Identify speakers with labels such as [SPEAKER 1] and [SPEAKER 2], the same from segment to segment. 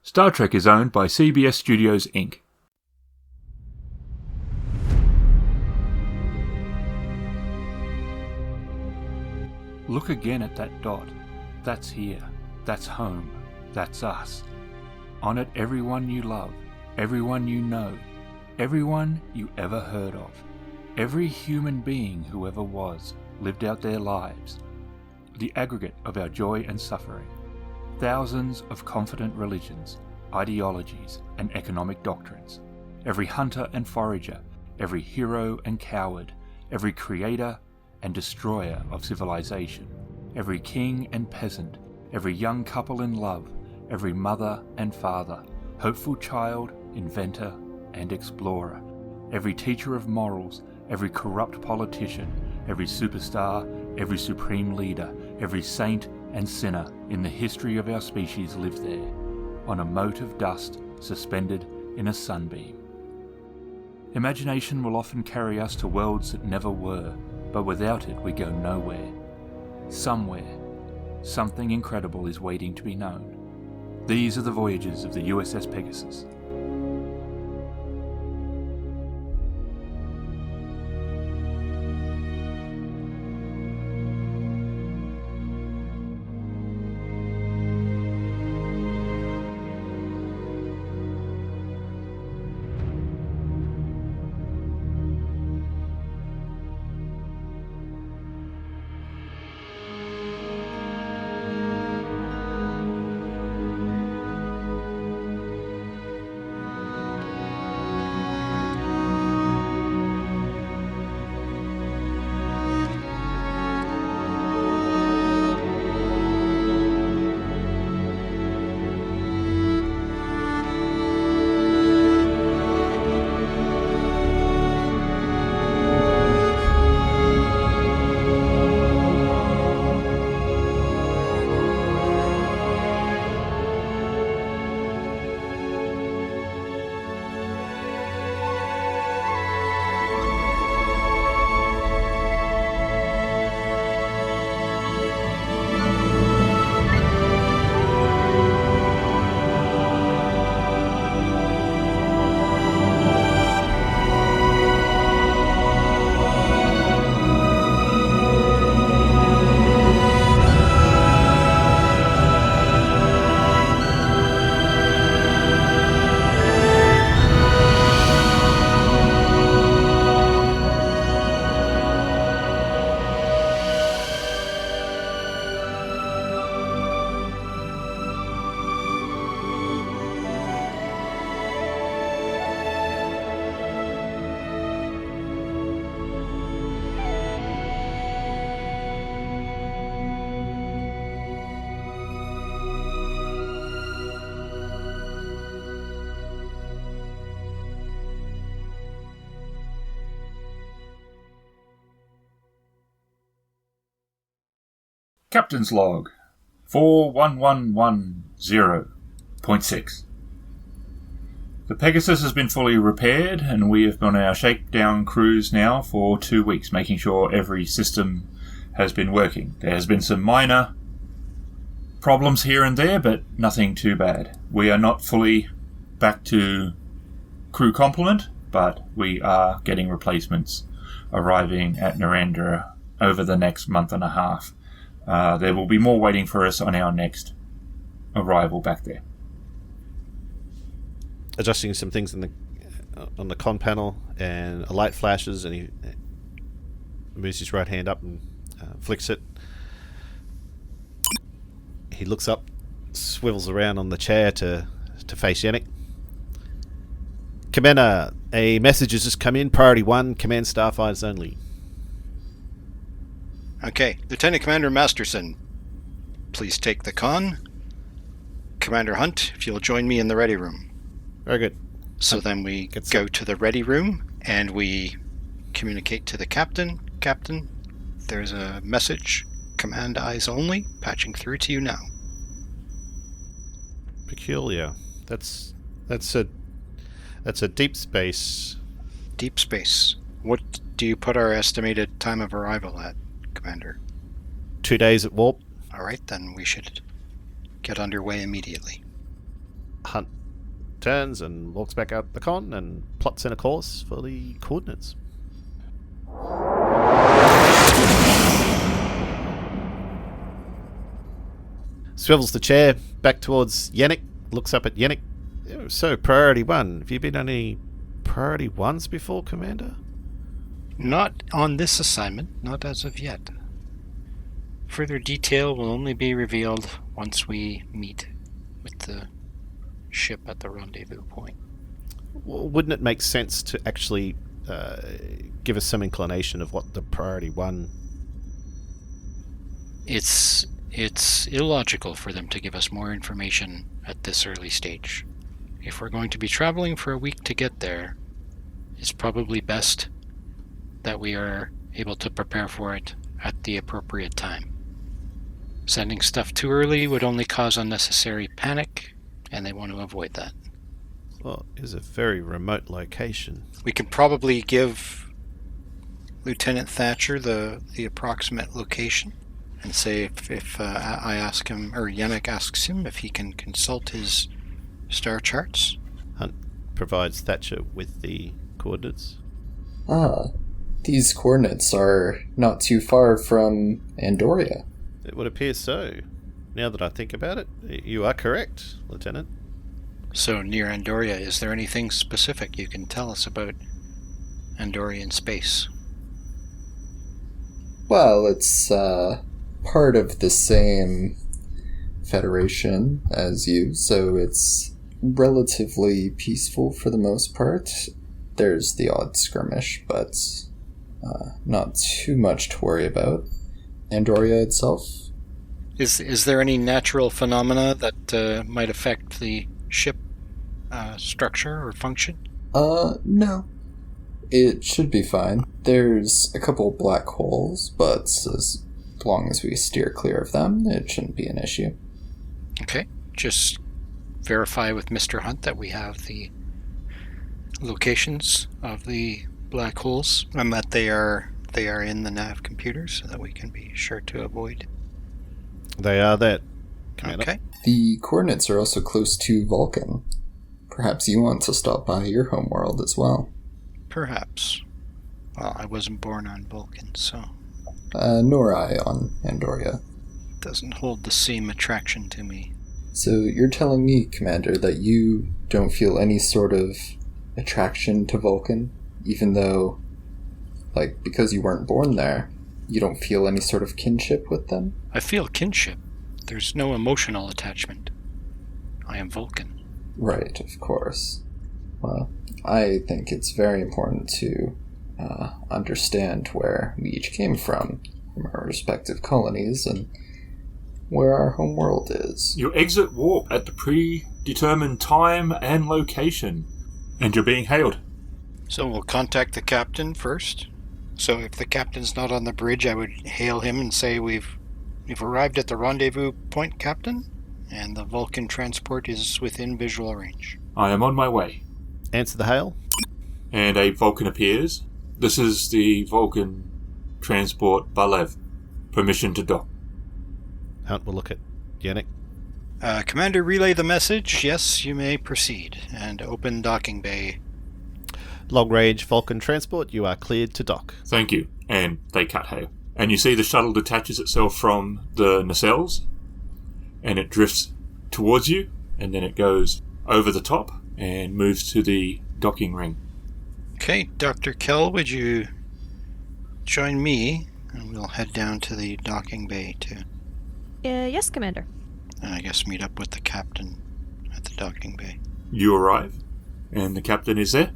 [SPEAKER 1] Star Trek is owned by CBS Studios, Inc. Look again at that dot. That's here. That's home. That's us. On it, everyone you love, everyone you know, everyone you ever heard of. Every human being who ever was lived out their lives. The aggregate of our joy and suffering. Thousands of confident religions, ideologies, and economic doctrines. Every hunter and forager, every hero and coward, every creator and destroyer of civilization, every king and peasant, every young couple in love, every mother and father, hopeful child, inventor, and explorer, every teacher of morals, every corrupt politician, every superstar, every supreme leader, every saint and sinner in the history of our species lived there, on a mote of dust suspended in a sunbeam. Imagination will often carry us to worlds that never were, but without it we go nowhere. Somewhere, something incredible is waiting to be known. These are the voyages of the USS Pegasus. Captain's Log 41110.6. The Pegasus has been fully repaired, and we have been on our shakedown cruise now for 2 weeks, making sure every system has been working. There has been some minor problems here and there, but nothing too bad. We are not fully back to crew complement, but we are getting replacements arriving at Narendra over the next month and a half. There will be more waiting for us on our next arrival back there.
[SPEAKER 2] Adjusting some things on the con panel, and a light flashes, and he moves his right hand up and flicks it. He looks up, swivels around on the chair to face Yennek. Commander, a message has just come in. Priority 1, command starfighters only.
[SPEAKER 3] Okay, Lieutenant Commander Masterson, please take the con. Commander Hunt, if you'll join me in the ready room.
[SPEAKER 2] Very good.
[SPEAKER 3] So then we go to the ready room and we communicate to the captain. Captain, there's a message. Command eyes only. Patching through to you now.
[SPEAKER 2] Peculiar. That's a deep space.
[SPEAKER 3] Deep space. What do you put our estimated time of arrival at, Commander?
[SPEAKER 2] 2 days at warp.
[SPEAKER 3] All right, then we should get underway immediately.
[SPEAKER 2] Hunt turns and walks back out the con and plots in a course for the coordinates. Swivels the chair back towards Yennek, looks up at Yennek. So, priority 1. Have you been on any priority 1s before, Commander?
[SPEAKER 3] Not on this assignment, not as of yet. Further detail will only be revealed once we meet with the ship at the rendezvous point.
[SPEAKER 2] Well, wouldn't it make sense to actually give us some inclination of what the priority 1...
[SPEAKER 3] It's illogical for them to give us more information at this early stage. If we're going to be traveling for a week to get there, it's probably best that we are able to prepare for it at the appropriate time. Sending stuff too early would only cause unnecessary panic, and they want to avoid that.
[SPEAKER 2] Well, it is a very remote location.
[SPEAKER 3] We can probably give Lieutenant Thatcher the approximate location and say if I ask him, or Yennek asks him, if he can consult his star charts.
[SPEAKER 2] Hunt provides Thatcher with the coordinates.
[SPEAKER 4] These coordinates are not too far from Andoria.
[SPEAKER 2] It would appear so. Now that I think about it, you are correct, Lieutenant.
[SPEAKER 3] So, near Andoria, is there anything specific you can tell us about Andorian space?
[SPEAKER 4] Well, it's part of the same federation as you, so it's relatively peaceful for the most part. There's the odd skirmish, but not too much to worry about. Andoria itself?
[SPEAKER 3] Is there any natural phenomena that might affect the ship structure or function?
[SPEAKER 4] No. It should be fine. There's a couple black holes, but as long as we steer clear of them, it shouldn't be an issue.
[SPEAKER 3] Okay. Just verify with Mr. Hunt that we have the locations of the black holes and that they are in the nav computers so that we can be sure to avoid.
[SPEAKER 2] They are that. Commander.
[SPEAKER 3] Okay.
[SPEAKER 4] The coordinates are also close to Vulcan. Perhaps you want to stop by your homeworld as well.
[SPEAKER 3] Perhaps. Well, I wasn't born on Vulcan, so...
[SPEAKER 4] Nor I on Andoria.
[SPEAKER 3] Doesn't hold the same attraction to me.
[SPEAKER 4] So you're telling me, Commander, that you don't feel any sort of attraction to Vulcan, even though, because you weren't born there, you don't feel any sort of kinship with them?
[SPEAKER 3] I feel kinship. There's no emotional attachment. I am Vulcan.
[SPEAKER 4] Right, of course. Well, I think it's very important to understand where we each came from our respective colonies, and where our home world is.
[SPEAKER 1] You exit warp at the predetermined time and location, and you're being hailed.
[SPEAKER 3] So we'll contact the captain first. So if the captain's not on the bridge, I would hail him and say, We've arrived at the rendezvous point, Captain, and the Vulcan transport is within visual range.
[SPEAKER 1] I am on my way.
[SPEAKER 2] Answer the hail.
[SPEAKER 1] And a Vulcan appears. This is the Vulcan transport Balev. Permission to dock.
[SPEAKER 2] Hunt will look at Yennek.
[SPEAKER 3] Commander, relay the message. Yes, you may proceed. And open docking bay.
[SPEAKER 2] Long range Vulcan transport, you are cleared to dock.
[SPEAKER 1] Thank you. And they cut hail. And you see the shuttle detaches itself from the nacelles, and it drifts towards you, and then it goes over the top and moves to the docking ring.
[SPEAKER 3] Okay, Dr. Kelle, would you join me, and we'll head down to the docking bay too.
[SPEAKER 5] Yes, Commander.
[SPEAKER 3] And I guess meet up with the captain at the docking bay.
[SPEAKER 1] You arrive, and the captain is there.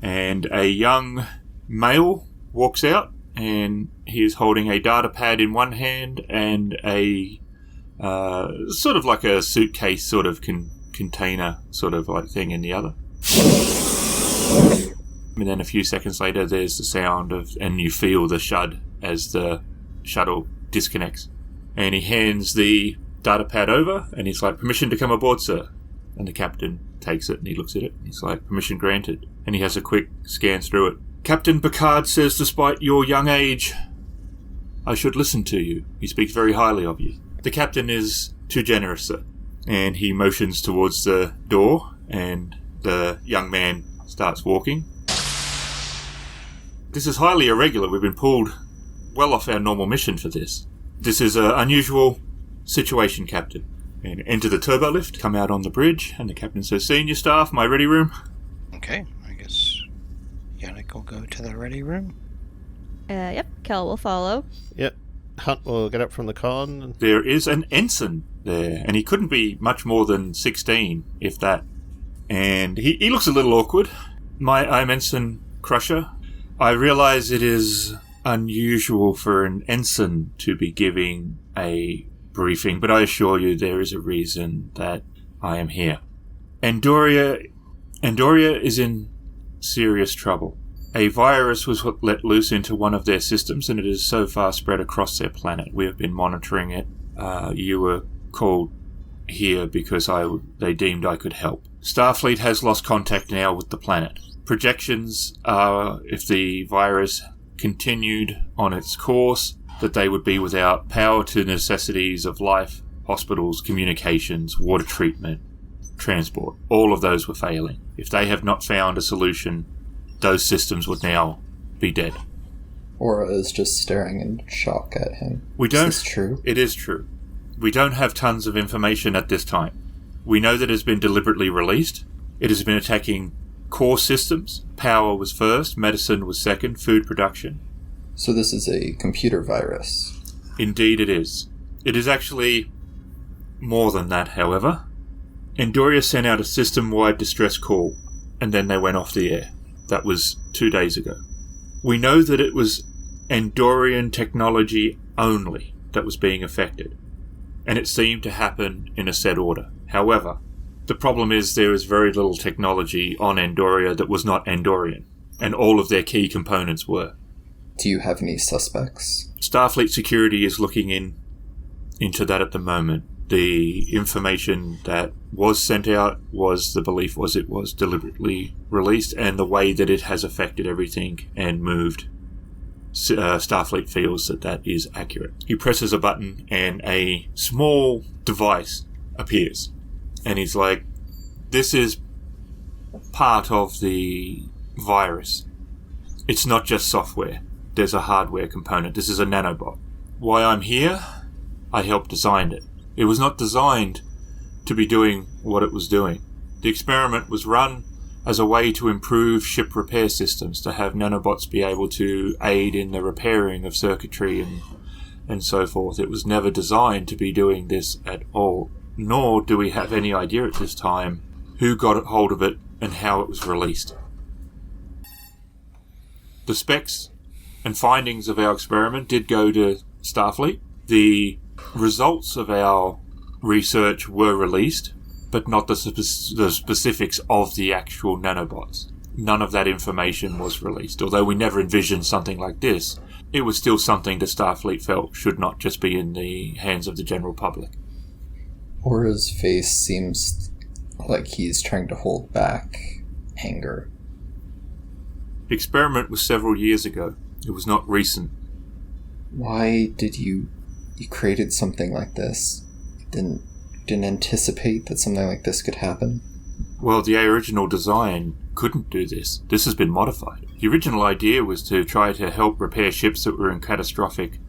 [SPEAKER 1] And a young male walks out, and he is holding a data pad in one hand and a sort of like a suitcase sort of container sort of like thing in the other. And then a few seconds later there's the sound of, and you feel the shud as the shuttle disconnects. And he hands the data pad over, and he's like, "Permission to come aboard, sir." And the captain takes it and he looks at it. He's like, "Permission granted." And he has a quick scan through it. "Captain Picard says despite your young age, I should listen to you. He speaks very highly of you." The captain is Too generous, sir. And he motions towards the door, and the young man starts walking. This is highly irregular. We've been pulled well off our normal mission for this. This is an unusual situation, Captain. And enter the turbo lift, come out on the bridge, and the captain says, "Senior staff, my ready room."
[SPEAKER 3] Okay, I guess Yennek will go to the ready room.
[SPEAKER 5] Yep, Kelle will follow.
[SPEAKER 2] Yep. Hunt will get up from the con.
[SPEAKER 1] There is an ensign there, and he couldn't be much more than 16, if that. And he looks a little awkward. I'm Ensign Crusher. I realize it is unusual for an ensign to be giving a briefing, but I assure you there is a reason that I am here. Andoria is in serious trouble. A virus was let loose into one of their systems, and it is so far spread across their planet. We have been monitoring it. You were called here because they deemed I could help. Starfleet has lost contact now with the planet. Projections are, if the virus continued on its course, that they would be without power to necessities of life, hospitals, communications, water treatment, transport. All of those were failing. If they have not found a solution, those systems would now be dead.
[SPEAKER 4] Aura is just staring in shock at him.
[SPEAKER 1] We don't.
[SPEAKER 4] Is this true?
[SPEAKER 1] It is true. We don't have tons of information at this time. We know that it has been deliberately released. It has been attacking core systems. Power was first, medicine was second, food production.
[SPEAKER 4] So this is a computer virus.
[SPEAKER 1] Indeed it is. It is actually more than that, however. Andoria sent out a system-wide distress call, and then they went off the air. That was 2 days ago. We know that it was Andorian technology only that was being affected, and it seemed to happen in a set order. However, the problem is there is very little technology on Andoria that was not Andorian, and all of their key components were.
[SPEAKER 4] Do you have any suspects?
[SPEAKER 1] Starfleet Security is looking into that at the moment. The information that was sent out the belief was it was deliberately released, and the way that it has affected everything and moved, Starfleet feels that is accurate. He presses a button and a small device appears, and he's like, "This is part of the virus. It's not just software. There's a hardware component. This is a nanobot. Why I'm here? I helped design it. It was not designed to be doing what it was doing. The experiment was run as a way to improve ship repair systems, to have nanobots be able to aid in the repairing of circuitry and so forth. It was never designed to be doing this at all, nor do we have any idea at this time who got hold of it and how it was released. The specs and findings of our experiment did go to Starfleet. The results of our research were released, but not the specifics of the actual nanobots. None of that information was released. Although we never envisioned something like this, it was still something that Starfleet felt should not just be in the hands of the general public.
[SPEAKER 4] Aura's face seems like he's trying to hold back anger.
[SPEAKER 1] The experiment was several years ago. It was not recent.
[SPEAKER 4] Why did you created something like this? Didn't anticipate that something like this could happen?
[SPEAKER 1] Well, the original design couldn't do this. This has been modified. The original idea was to try to help repair ships that were in catastrophic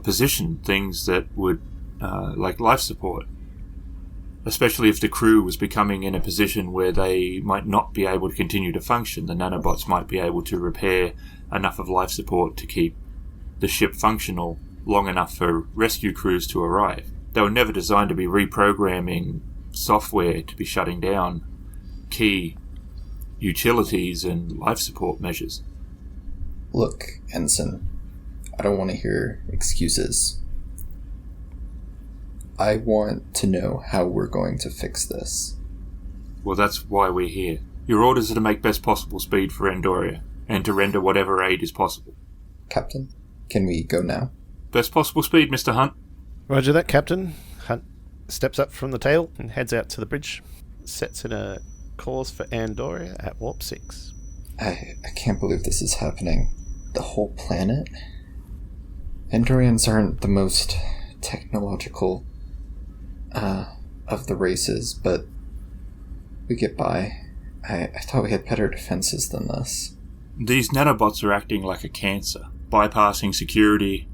[SPEAKER 1] position, things that would, like life support. Especially if the crew was becoming in a position where they might not be able to continue to function, the nanobots might be able to repair enough of life support to keep the ship functional long enough for rescue crews to arrive. They were never designed to be reprogramming software to be shutting down key utilities and life support measures.
[SPEAKER 4] Look, Ensign, I don't want to hear excuses. I want to know how we're going to fix this.
[SPEAKER 1] Well, that's why we're here. Your orders are to make best possible speed for Andoria, and to render whatever aid is possible.
[SPEAKER 4] Captain, can we go now?
[SPEAKER 1] Best possible speed, Mr. Hunt.
[SPEAKER 2] Roger that, Captain. Hunt steps up from the tail and heads out to the bridge. Sets in a course for Andoria at Warp 6.
[SPEAKER 4] I can't believe this is happening. The whole planet? Andorians aren't the most technological of the races, but we get by. I thought we had better defenses than this.
[SPEAKER 1] These nanobots are acting like a cancer, bypassing security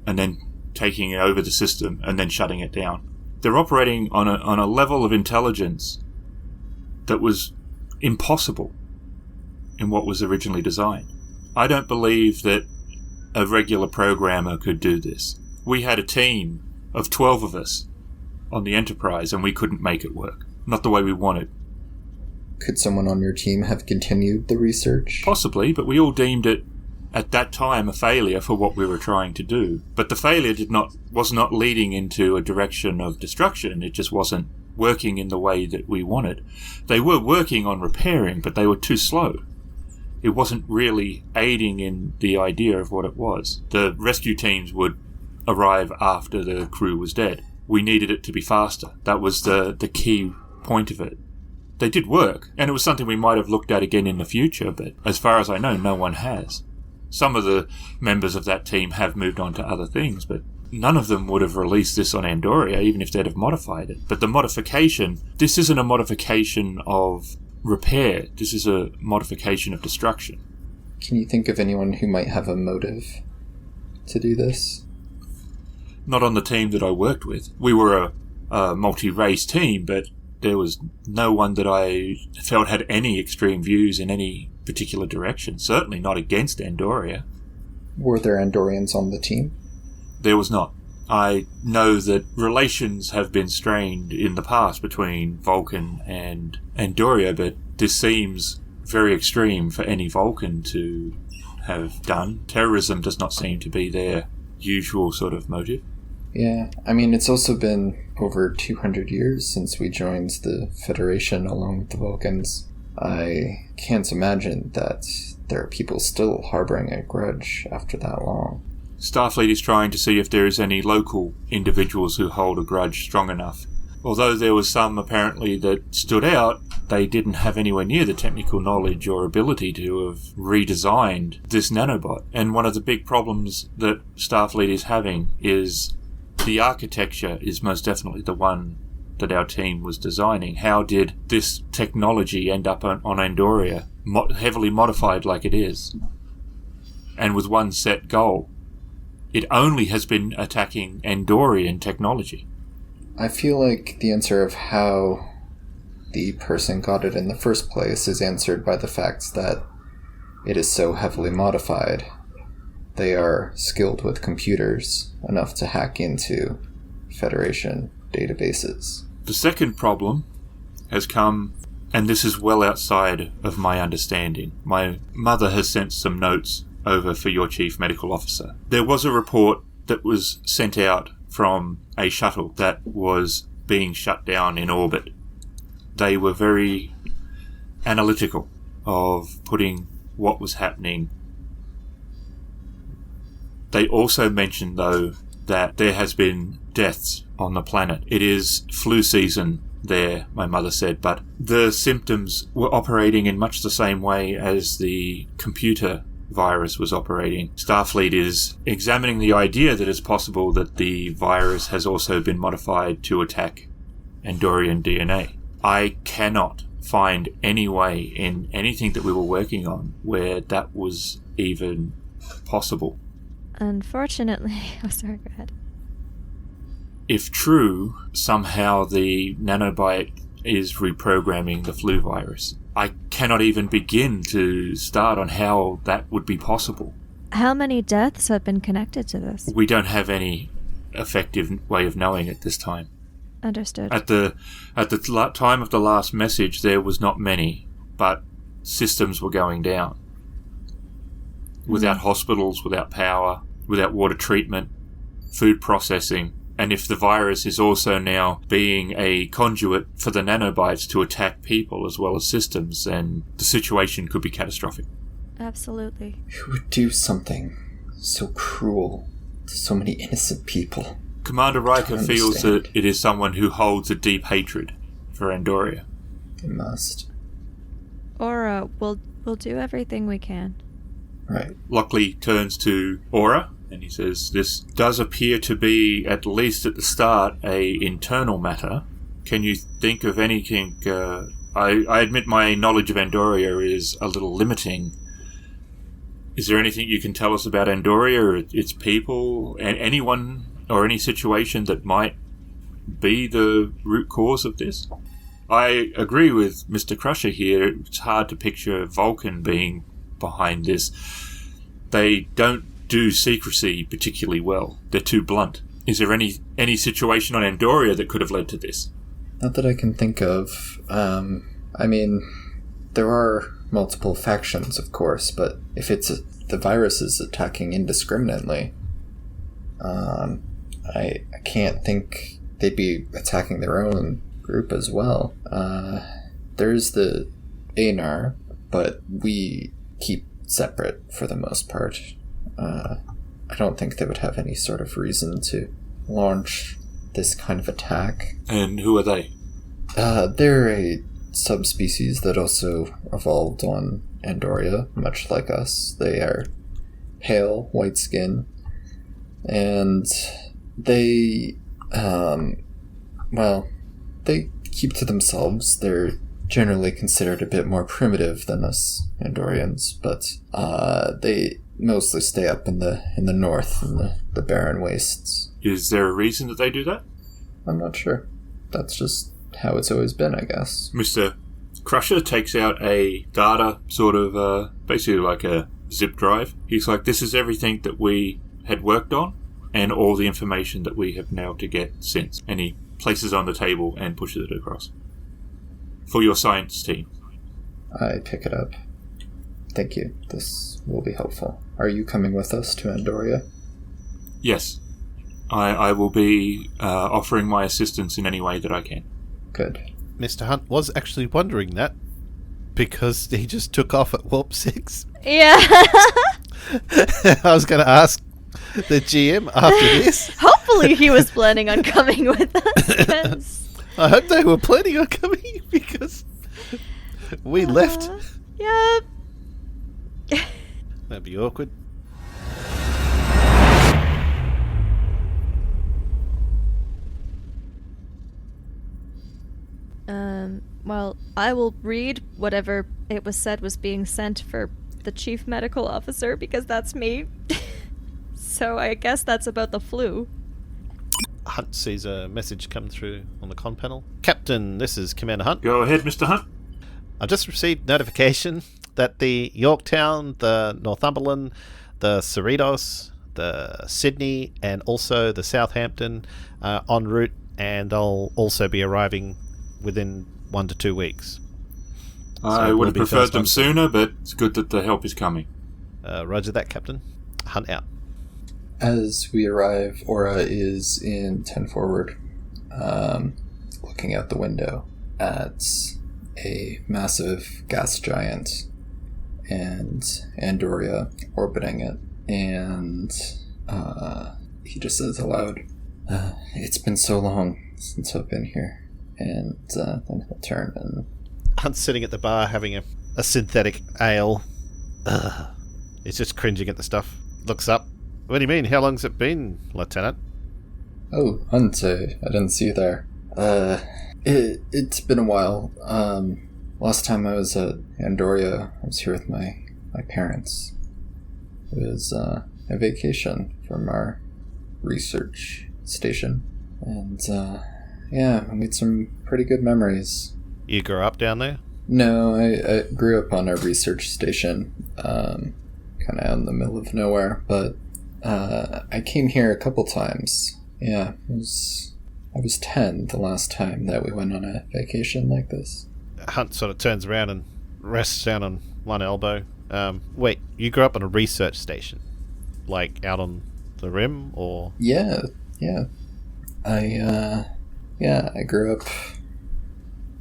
[SPEAKER 1] and then taking over the system and then shutting it down. They're operating on a level of intelligence that was impossible in what was originally designed. I don't believe that a regular programmer could do this. We had a team of 12 of us on the Enterprise and we couldn't make it work. Not the way we wanted.
[SPEAKER 4] Could someone on your team have continued the research?
[SPEAKER 1] Possibly, but we all deemed it at that time a failure for what we were trying to do. But the failure was not leading into a direction of destruction. It just wasn't working in the way that we wanted. They were working on repairing, but they were too slow. It wasn't really aiding in the idea of what it was. The rescue teams would arrive after the crew was dead. We needed it to be faster. That was the key point of it. They did work, and it was something we might have looked at again in the future, but as far as I know, no one has. Some of the members of that team have moved on to other things, but none of them would have released this on Andoria, even if they'd have modified it. But the modification, this isn't a modification of repair, this is a modification of destruction.
[SPEAKER 4] Can you think of anyone who might have a motive to do this?
[SPEAKER 1] Not on the team that I worked with. We were a multi-race team, but there was no one that I felt had any extreme views in any particular direction. Certainly not against Andoria.
[SPEAKER 4] Were there Andorians on the team?
[SPEAKER 1] There was not. I know that relations have been strained in the past between Vulcan and Andoria, but this seems very extreme for any Vulcan to have done. Terrorism does not seem to be their usual sort of motive.
[SPEAKER 4] Yeah, I mean, it's also been over 200 years since we joined the Federation along with the Vulcans. I can't imagine that there are people still harboring a grudge after that long.
[SPEAKER 1] Starfleet is trying to see if there is any local individuals who hold a grudge strong enough. Although there was some apparently that stood out, they didn't have anywhere near the technical knowledge or ability to have redesigned this nanobot. And one of the big problems that Starfleet is having is the architecture is most definitely the one that our team was designing. How did this technology end up on Andoria, heavily modified like it is, and with one set goal? It only has been attacking Andorian technology.
[SPEAKER 4] I feel like the answer of how the person got it in the first place is answered by the fact that it is so heavily modified. They are skilled with computers enough to hack into Federation databases.
[SPEAKER 1] The second problem has come, and this is well outside of my understanding. My mother has sent some notes over for your chief medical officer. There was a report that was sent out from a shuttle that was being shut down in orbit. They were very analytical of putting what was happening. They also mentioned, though, that there has been deaths on the planet. It is flu season there, my mother said, but the symptoms were operating in much the same way as the computer virus was operating. Starfleet is examining the idea that it's possible that the virus has also been modified to attack Andorian DNA. I cannot find any way in anything that we were working on where that was even possible.
[SPEAKER 5] Unfortunately, sorry, go ahead.
[SPEAKER 1] If true, somehow the nanobite is reprogramming the flu virus. I cannot even begin to start on how that would be possible.
[SPEAKER 5] How many deaths have been connected to this?
[SPEAKER 1] We don't have any effective way of knowing at this time.
[SPEAKER 5] Understood.
[SPEAKER 1] At the time of the last message, there was not many, but systems were going down. Without hospitals, without power, without water treatment, food processing, and if the virus is also now being a conduit for the nanobites to attack people as well as systems, then the situation could be catastrophic.
[SPEAKER 5] Absolutely.
[SPEAKER 4] Who would do something so cruel to so many innocent people?
[SPEAKER 1] Commander Riker feels that it is someone who holds a deep hatred for Andoria.
[SPEAKER 4] They must.
[SPEAKER 5] Aura, we'll do everything we can.
[SPEAKER 4] Right.
[SPEAKER 1] Lockley turns to Aura And he says, this does appear to be, at least at the start, a internal matter. Can you think of anything... I admit my knowledge of Andoria is a little limiting. Is there anything you can tell us about Andoria, its people, and anyone or any situation that might be the root cause of this? I agree with Mr. Crusher here. It's hard to picture Vulcan being behind this. They don't do secrecy particularly well. They're too blunt. Is there any situation on Andoria that could have led to this?
[SPEAKER 4] Not that I can think of. I mean, there are multiple factions, of course, but if the virus is attacking indiscriminately, I can't think they'd be attacking their own group as well. There's the Anar, but we keep separate for the most part. I don't think they would have any sort of reason to launch this kind of attack.
[SPEAKER 1] And who are they?
[SPEAKER 4] They're a subspecies that also evolved on Andoria, much like us. They are pale, white skin, and they, they keep to themselves. They're generally considered a bit more primitive than us Andorians, but they mostly stay up in the north, in the barren wastes.
[SPEAKER 1] Is there a reason that they do that?
[SPEAKER 4] I'm not sure. That's just how it's always been, I guess.
[SPEAKER 1] Mr. Crusher takes out a data, sort of, basically like a zip drive. He's like, this is everything that we had worked on, and all the information that we have now to get since. And he places it on the table and pushes it across. For your science team.
[SPEAKER 4] I pick it up. Thank you. This will be helpful. Are you coming with us to Andoria?
[SPEAKER 1] Yes. I will be offering my assistance in any way that I can.
[SPEAKER 4] Good.
[SPEAKER 2] Mr. Hunt was actually wondering that because he just took off at Warp 6.
[SPEAKER 5] Yeah.
[SPEAKER 2] I was going to ask the GM after this.
[SPEAKER 5] Hopefully he was planning on coming with us. 'Cause
[SPEAKER 2] I hope they were planning on coming because we left.
[SPEAKER 5] Yep.
[SPEAKER 2] That'd be awkward.
[SPEAKER 5] Well, I will read whatever it was said was being sent for the chief medical officer, because that's me. So I guess that's about the flu.
[SPEAKER 2] Hunt sees a message come through on the con panel. Captain, this is Commander Hunt.
[SPEAKER 1] Go ahead, Mr. Hunt.
[SPEAKER 2] I've just received notification that the Yorktown, the Northumberland, the Cerritos, the Sydney, and also the Southampton are en route, and they'll also be arriving within 1 to 2 weeks.
[SPEAKER 1] I
[SPEAKER 2] So
[SPEAKER 1] would have
[SPEAKER 2] we'll be
[SPEAKER 1] preferred
[SPEAKER 2] first
[SPEAKER 1] them
[SPEAKER 2] on.
[SPEAKER 1] sooner, but it's good that the help is coming.
[SPEAKER 2] Roger that, Captain. Hunt out.
[SPEAKER 4] As we arrive, Aura is in 10 forward, looking out the window at a massive gas giant and Andoria orbiting it, and he just says aloud, it's been so long since I've been here, and then he'll turn and...
[SPEAKER 2] Hunt's sitting at the bar having a synthetic ale. He's just cringing at the stuff. Looks up. What do you mean? How long's it been, Lieutenant?
[SPEAKER 4] Oh, Hunt, I didn't see you there. It's been a while. Last time I was at Andoria, I was here with my parents. It was a vacation from our research station. And, yeah, I made some pretty good memories.
[SPEAKER 2] You grew up down there?
[SPEAKER 4] No, I grew up on a research station, kind of out in the middle of nowhere, but I came here a couple times. Yeah, I was 10 the last time that we went on a vacation like this.
[SPEAKER 2] Hunt sort of turns around and rests down on one elbow. Wait, you grew up on a research station? Like out on the rim, or...?
[SPEAKER 4] Yeah. I grew up...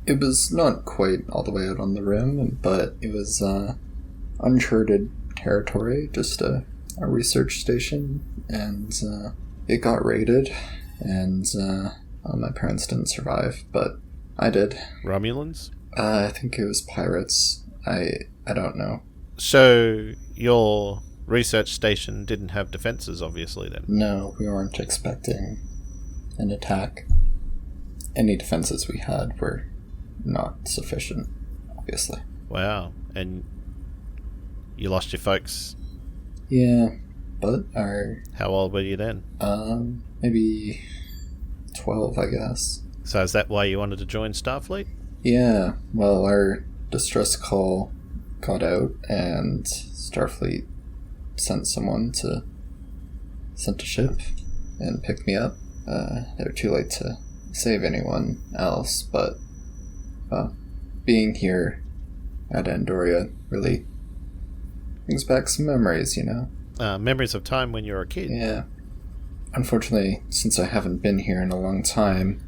[SPEAKER 4] It was not quite all the way out on the rim, but it was uncharted territory, just a research station, and it got raided, and my parents didn't survive, but I did.
[SPEAKER 2] Romulans?
[SPEAKER 4] I think it was pirates. I don't know.
[SPEAKER 2] So, your research station didn't have defenses, obviously, then.
[SPEAKER 4] No, we weren't expecting an attack. Any defenses we had were not sufficient, obviously.
[SPEAKER 2] Wow. And you lost your folks.
[SPEAKER 4] Yeah, but our...
[SPEAKER 2] How old were you then?
[SPEAKER 4] Maybe 12, I guess.
[SPEAKER 2] So is that why you wanted to join Starfleet?
[SPEAKER 4] Yeah, well, our distress call got out, and Starfleet sent a ship and picked me up. They were too late to save anyone else, but being here at Andoria really brings back some memories, you know?
[SPEAKER 2] Memories of time when you were a kid.
[SPEAKER 4] Yeah. Unfortunately, since I haven't been here in a long time,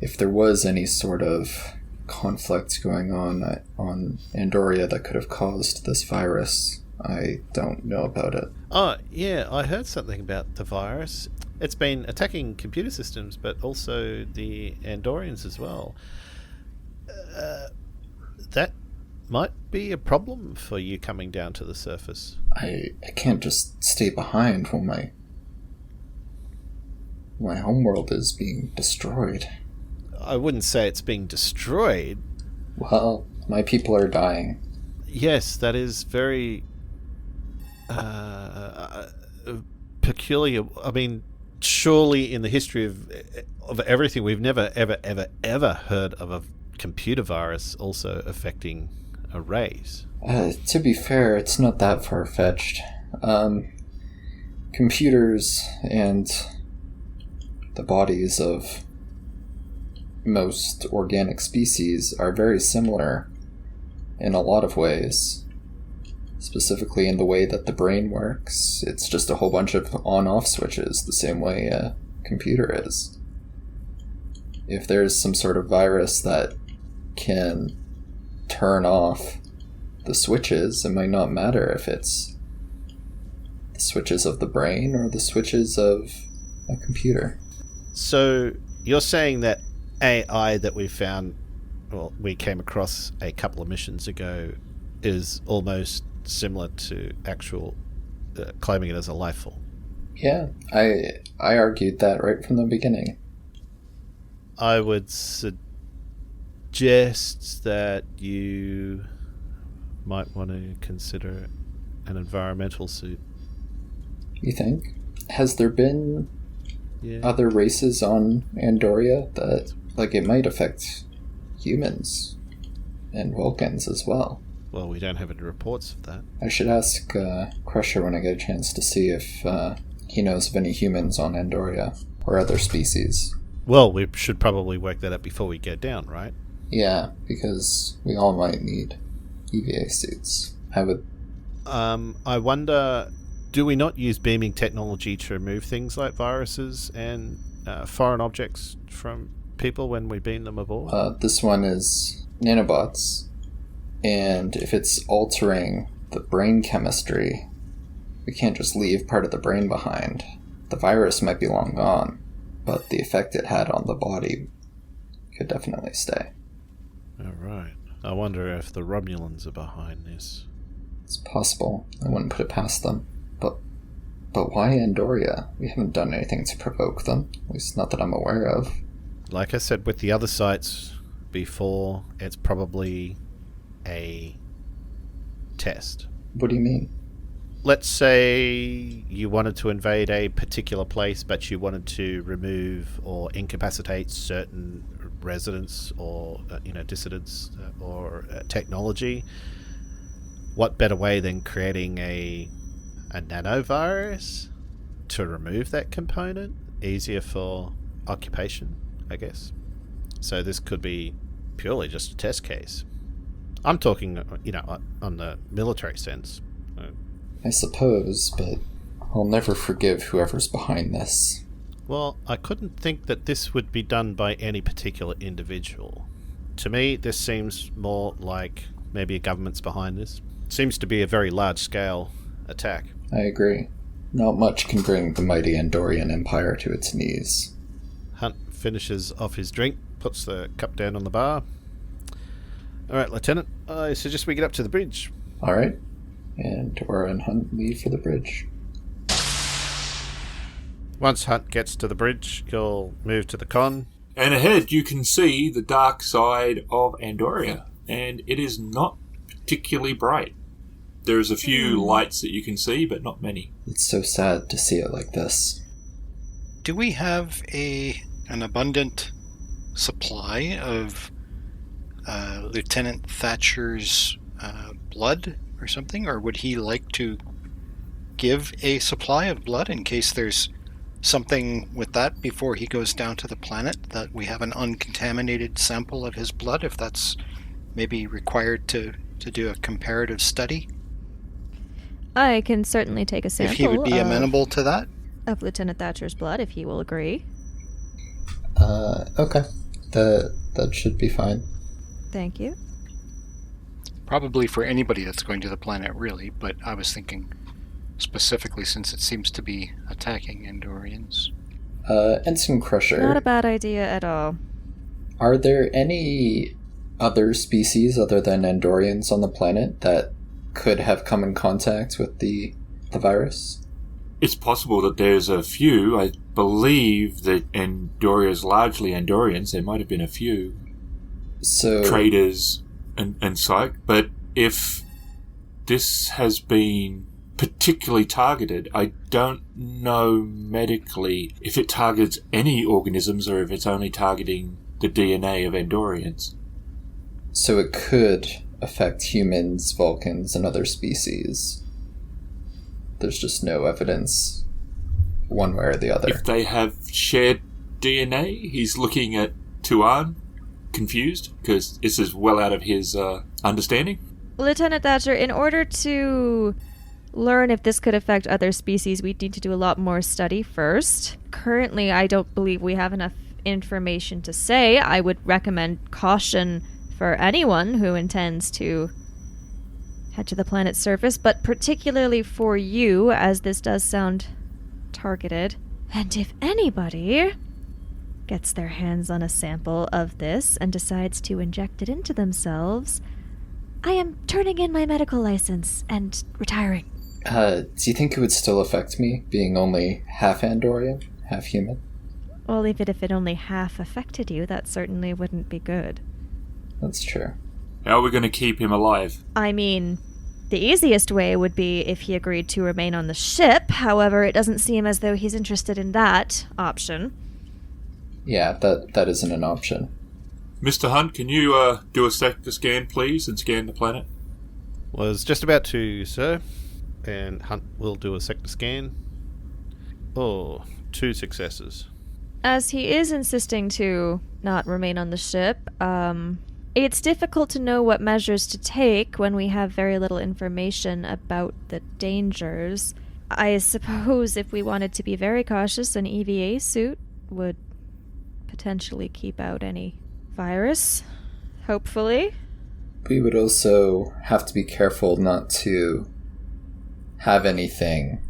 [SPEAKER 4] if there was any sort of conflict going on Andoria that could have caused this virus, I don't know about it.
[SPEAKER 2] Oh, yeah, I heard something about the virus. It's been attacking computer systems, but also the Andorians as well. That might be a problem for you coming down to the surface.
[SPEAKER 4] I can't just stay behind when my homeworld is being destroyed.
[SPEAKER 2] I wouldn't say it's being destroyed.
[SPEAKER 4] Well, my people are dying.
[SPEAKER 2] Yes, that is very peculiar. I mean, surely in the history of everything, we've never, ever heard of a computer virus also affecting a race.
[SPEAKER 4] To be fair, it's not that far-fetched. Computers and the bodies of most organic species are very similar in a lot of ways. Specifically in the way that the brain works. It's just a whole bunch of on-off switches, the same way a computer is. If there's some sort of virus that can turn off the switches, it might not matter if it's the switches of the brain or the switches of a computer.
[SPEAKER 2] So you're saying that AI that we found, well, we came across a couple of missions ago, is almost similar to actual claiming it as a life form?
[SPEAKER 4] Yeah, I argued that right from the beginning.
[SPEAKER 2] I would suggest that you might want to consider an environmental suit.
[SPEAKER 4] You think? Has there been
[SPEAKER 2] Yeah.
[SPEAKER 4] other races on Andoria that, like, it might affect humans and Vulcans as well?
[SPEAKER 2] Well, we don't have any reports of that.
[SPEAKER 4] I should ask Crusher when I get a chance to see if he knows of any humans on Andoria or other species.
[SPEAKER 2] Well, we should probably work that out before we get down, right?
[SPEAKER 4] Yeah, because we all might need EVA suits.
[SPEAKER 2] I wonder, do we not use beaming technology to remove things like viruses and foreign objects from people when we beam them aboard?
[SPEAKER 4] This one is nanobots, and if it's altering the brain chemistry, we can't just leave part of the brain behind. The virus might be long gone, but the effect it had on the body could definitely stay.
[SPEAKER 2] Alright. I wonder if the Romulans are behind this.
[SPEAKER 4] It's possible. I wouldn't put it past them. But why Andoria? We haven't done anything to provoke them. At least not that I'm aware of.
[SPEAKER 2] Like I said with the other sites before, it's probably a test.
[SPEAKER 4] What do you mean?
[SPEAKER 2] Let's say you wanted to invade a particular place, but you wanted to remove or incapacitate certain residents or dissidents or technology. What better way than creating a nanovirus to remove that component? Easier for occupation, I guess. So this could be purely just a test case. I'm talking, on the military sense.
[SPEAKER 4] I suppose, but I'll never forgive whoever's behind this.
[SPEAKER 2] Well, I couldn't think that this would be done by any particular individual. To me, this seems more like maybe a government's behind this. Seems to be a very large-scale attack.
[SPEAKER 4] I agree. Not much can bring the mighty Andorian Empire to its knees.
[SPEAKER 2] Hunt finishes off his drink, puts the cup down on the bar. Alright, Lieutenant, I suggest we get up to the bridge.
[SPEAKER 4] Alright. And Dora and Hunt leave for the bridge.
[SPEAKER 2] Once Hunt gets to the bridge, you'll move to the con.
[SPEAKER 1] And ahead you can see the dark side of Andoria, and it is not particularly bright. There's a few lights that you can see, but not many.
[SPEAKER 4] It's so sad to see it like this.
[SPEAKER 3] Do we have an abundant supply of Lieutenant Thatcher's blood or something? Or would he like to give a supply of blood in case there's something with that before he goes down to the planet, that we have an uncontaminated sample of his blood, if that's maybe required to do a comparative study?
[SPEAKER 5] I can certainly take a sample.
[SPEAKER 3] If he would be amenable to that?
[SPEAKER 5] Of Lieutenant Thatcher's blood, if he will agree.
[SPEAKER 4] Okay. That should be fine.
[SPEAKER 5] Thank you.
[SPEAKER 3] Probably for anybody that's going to the planet, really, but I was thinking specifically since it seems to be attacking Andorians.
[SPEAKER 4] Ensign Crusher.
[SPEAKER 5] Not a bad idea at all.
[SPEAKER 4] Are there any other species other than Andorians on the planet that could have come in contact with the virus?
[SPEAKER 1] It's possible that there's a few. I believe that Andoria is largely Andorians. There might have been a few traders and psych. But if this has been particularly targeted, I don't know medically if it targets any organisms or if it's only targeting the DNA of Andorians.
[SPEAKER 4] So it could affect humans, Vulcans, and other species. There's just no evidence one way or the other.
[SPEAKER 1] If they have shared DNA, he's looking at Tuan, confused, because this is well out of his understanding.
[SPEAKER 5] Lieutenant Thatcher, in order to learn if this could affect other species, we'd need to do a lot more study first. Currently, I don't believe we have enough information to say. I would recommend caution for anyone who intends to head to the planet's surface, but particularly for you, as this does sound targeted. And if anybody gets their hands on a sample of this and decides to inject it into themselves, I am turning in my medical license and retiring.
[SPEAKER 4] Do you think it would still affect me, being only half Andorian, half human?
[SPEAKER 5] Well, even if it only half affected you, that certainly wouldn't be good.
[SPEAKER 4] That's true.
[SPEAKER 1] How are we going to keep him alive?
[SPEAKER 5] I mean, the easiest way would be if he agreed to remain on the ship. However, it doesn't seem as though he's interested in that option.
[SPEAKER 4] Yeah, that isn't an option.
[SPEAKER 1] Mr. Hunt, can you do a sector scan, please, and scan the planet?
[SPEAKER 2] Was just about to, sir. And Hunt will do a sector scan. Oh, 2 successes.
[SPEAKER 5] As he is insisting to not remain on the ship, it's difficult to know what measures to take when we have very little information about the dangers. I suppose if we wanted to be very cautious, an EVA suit would potentially keep out any virus, hopefully.
[SPEAKER 4] We would also have to be careful not to have anything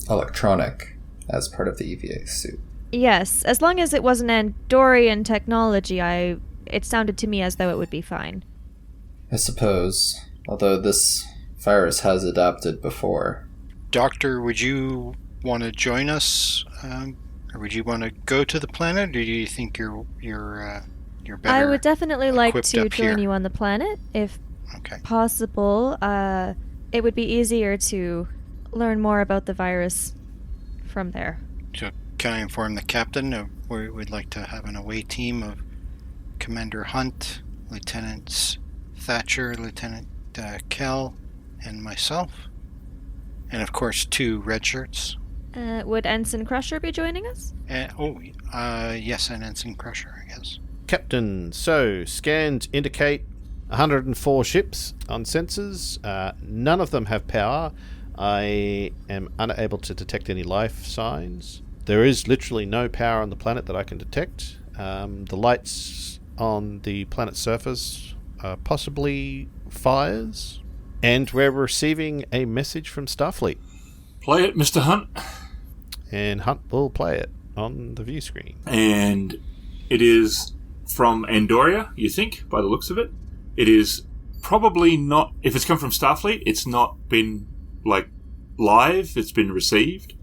[SPEAKER 4] electronic as part of the EVA suit.
[SPEAKER 5] Yes, as long as it wasn't Andorian technology, it sounded to me as though it would be fine.
[SPEAKER 4] I suppose, although this virus has adapted before.
[SPEAKER 3] Doctor, would you want to join us? Or would you want to go to the planet? Or do you think you're better?
[SPEAKER 5] I would definitely like
[SPEAKER 3] equipped
[SPEAKER 5] to
[SPEAKER 3] up
[SPEAKER 5] join
[SPEAKER 3] here?
[SPEAKER 5] you on the planet, if
[SPEAKER 3] Okay.
[SPEAKER 5] possible. It would be easier to learn more about the virus from there.
[SPEAKER 3] So can I inform the captain of where we'd like to have an away team of Commander Hunt, Lieutenants Thatcher, Lieutenant Kelle, and myself? And of course 2 red shirts.
[SPEAKER 5] Would Ensign Crusher be joining us?
[SPEAKER 3] Yes, and Ensign Crusher, I guess.
[SPEAKER 2] Captain, so scans indicate 104 ships on sensors. None of them have power. I am unable to detect any life signs. There is literally no power on the planet that I can detect. The lights on the planet's surface are possibly fires. And we're receiving a message from Starfleet.
[SPEAKER 1] Play it, Mr. Hunt.
[SPEAKER 2] And Hunt will play it on the view screen.
[SPEAKER 1] And it is from Andoria, you think, by the looks of it. It is probably not. If it's come from Starfleet, it's not been live. It's been received.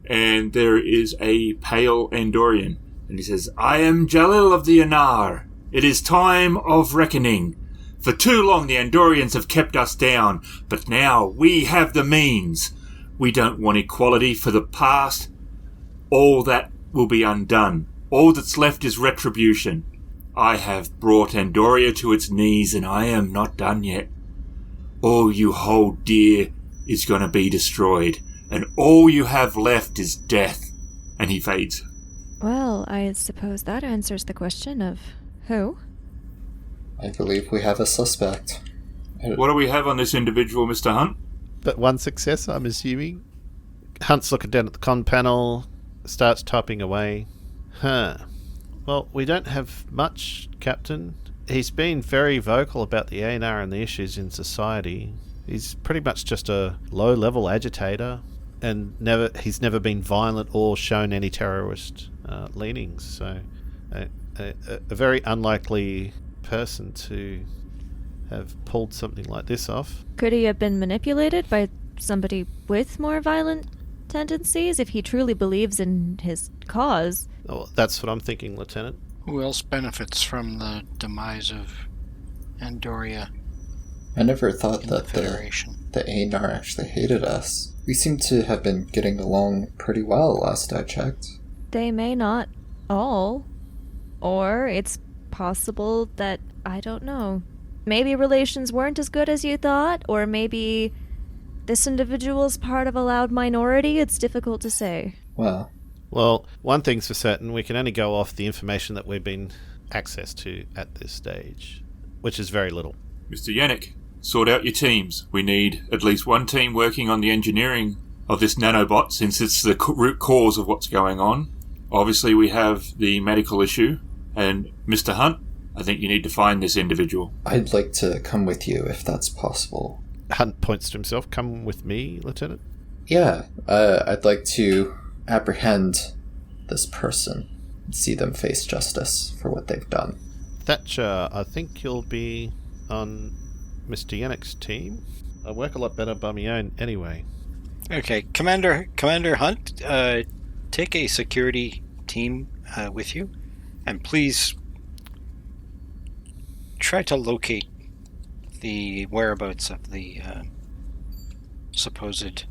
[SPEAKER 1] And there is a pale Andorian, and he says, "I am Jalil of the Anar. It is time of reckoning. For too long the Andorians have kept us down, but now we have the means. We don't want equality for the past. All that will be undone. All that's left is retribution. I have brought Andoria to its knees, and I am not done yet. All you hold dear is going to be destroyed, and all you have left is death." And he fades.
[SPEAKER 5] Well, I suppose that answers the question of who?
[SPEAKER 4] I believe we have a suspect.
[SPEAKER 1] What do we have on this individual, Mr. Hunt?
[SPEAKER 2] But one success, I'm assuming. Hunt's looking down at the con panel, starts typing away. Well, we don't have much, Captain. He's been very vocal about the ANR and the issues in society. He's pretty much just a low-level agitator, and he's never been violent or shown any terrorist leanings. So, a very unlikely person to have pulled something like this off.
[SPEAKER 5] Could he have been manipulated by somebody with more violent tendencies if he truly believes in his cause?
[SPEAKER 2] Oh, that's what I'm thinking, Lieutenant.
[SPEAKER 3] Who else benefits from the demise of Andoria?
[SPEAKER 4] I never thought
[SPEAKER 3] in
[SPEAKER 4] that
[SPEAKER 3] the Federation?
[SPEAKER 4] the ANR actually hated us. We seem to have been getting along pretty well last I checked.
[SPEAKER 5] They may not all. Or it's possible that, I don't know, maybe relations weren't as good as you thought, or maybe this individual's part of a loud minority. It's difficult to say.
[SPEAKER 2] Well, one thing's for certain, we can only go off the information that we've been access to at this stage, which is very little.
[SPEAKER 1] Mr. Yennek, sort out your teams. We need at least one team working on the engineering of this nanobot, since it's the root cause of what's going on. Obviously, we have the medical issue. And Mr. Hunt, I think you need to find this individual.
[SPEAKER 4] I'd like to come with you if that's possible.
[SPEAKER 2] Hunt points to himself. Come with me, Lieutenant?
[SPEAKER 4] Yeah, I'd like to apprehend this person and see them face justice for what they've done.
[SPEAKER 2] Thatcher, I think you'll be on Mr. Yennek's team. I work a lot better by my own anyway.
[SPEAKER 3] Okay, Commander Hunt, take a security team with you, and please try to locate the whereabouts of the supposed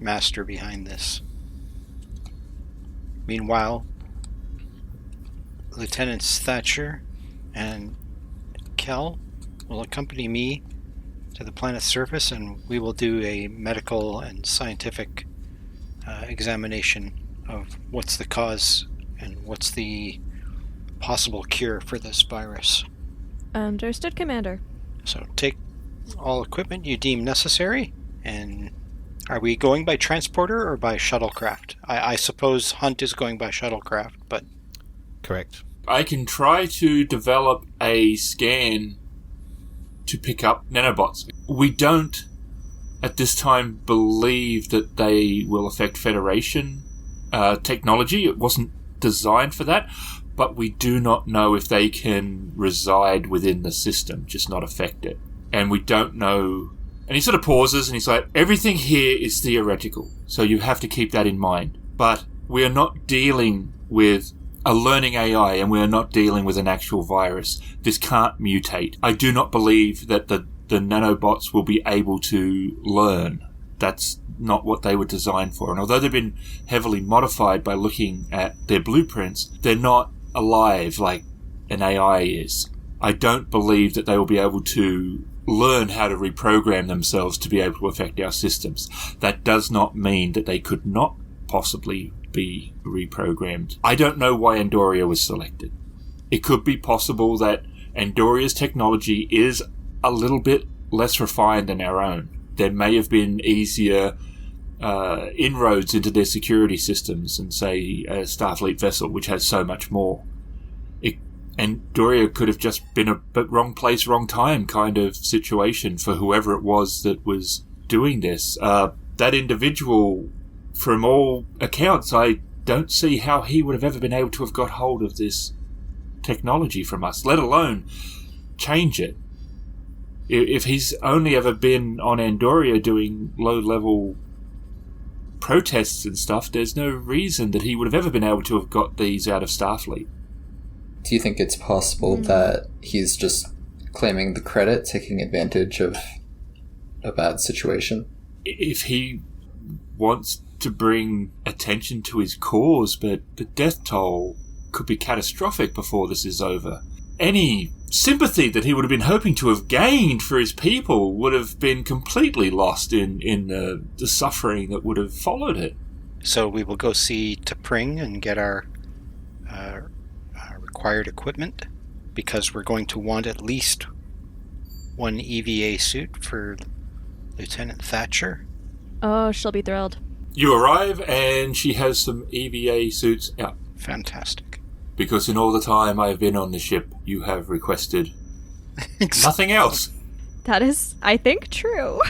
[SPEAKER 3] master behind this. Meanwhile, Lieutenants Thatcher and Kelle will accompany me to the planet's surface, and we will do a medical and scientific examination of what's the cause and what's the possible cure for this virus.
[SPEAKER 5] Understood, Commander.
[SPEAKER 3] So take all equipment you deem necessary, and are we going by transporter or by shuttlecraft? I suppose Hunt is going by shuttlecraft, but...
[SPEAKER 2] Correct.
[SPEAKER 1] I can try to develop a scan to pick up nanobots. We don't, at this time, believe that they will affect Federation technology. It wasn't designed for that, but we do not know if they can reside within the system, just not affect it. And we don't know... And he sort of pauses and he's like, everything here is theoretical, so you have to keep that in mind. But we are not dealing with a learning AI, and we are not dealing with an actual virus. This can't mutate. I do not believe that the nanobots will be able to learn. That's not what they were designed for. And although they've been heavily modified by looking at their blueprints, they're not alive like an AI is. I don't believe that they will be able to learn how to reprogram themselves to be able to affect our systems. That does not mean that they could not possibly be reprogrammed. I don't know why Andoria was selected. It could be possible that Andoria's technology is a little bit less refined than our own. There may have been easier inroads into their security systems than, say, a Starfleet vessel, which has so much more. Andoria could have just been a wrong place, wrong time kind of situation for whoever it was that was doing this. That individual, from all accounts, I don't see how he would have ever been able to have got hold of this technology from us, let alone change it. If he's only ever been on Andoria doing low-level protests and stuff, there's no reason that he would have ever been able to have got these out of Starfleet.
[SPEAKER 4] Do you think it's possible that he's just claiming the credit, taking advantage of a bad situation?
[SPEAKER 1] If he wants to bring attention to his cause, but the death toll could be catastrophic before this is over. Any sympathy that he would have been hoping to have gained for his people would have been completely lost in the suffering that would have followed it.
[SPEAKER 3] So we will go see T'Pring and get our required equipment, because we're going to want at least one EVA suit for Lieutenant Thatcher.
[SPEAKER 5] Oh, she'll be thrilled.
[SPEAKER 1] You arrive and she has some EVA suits out.
[SPEAKER 3] Fantastic.
[SPEAKER 1] Because in all the time I've been on the ship, you have requested nothing else.
[SPEAKER 5] That is, I think, true.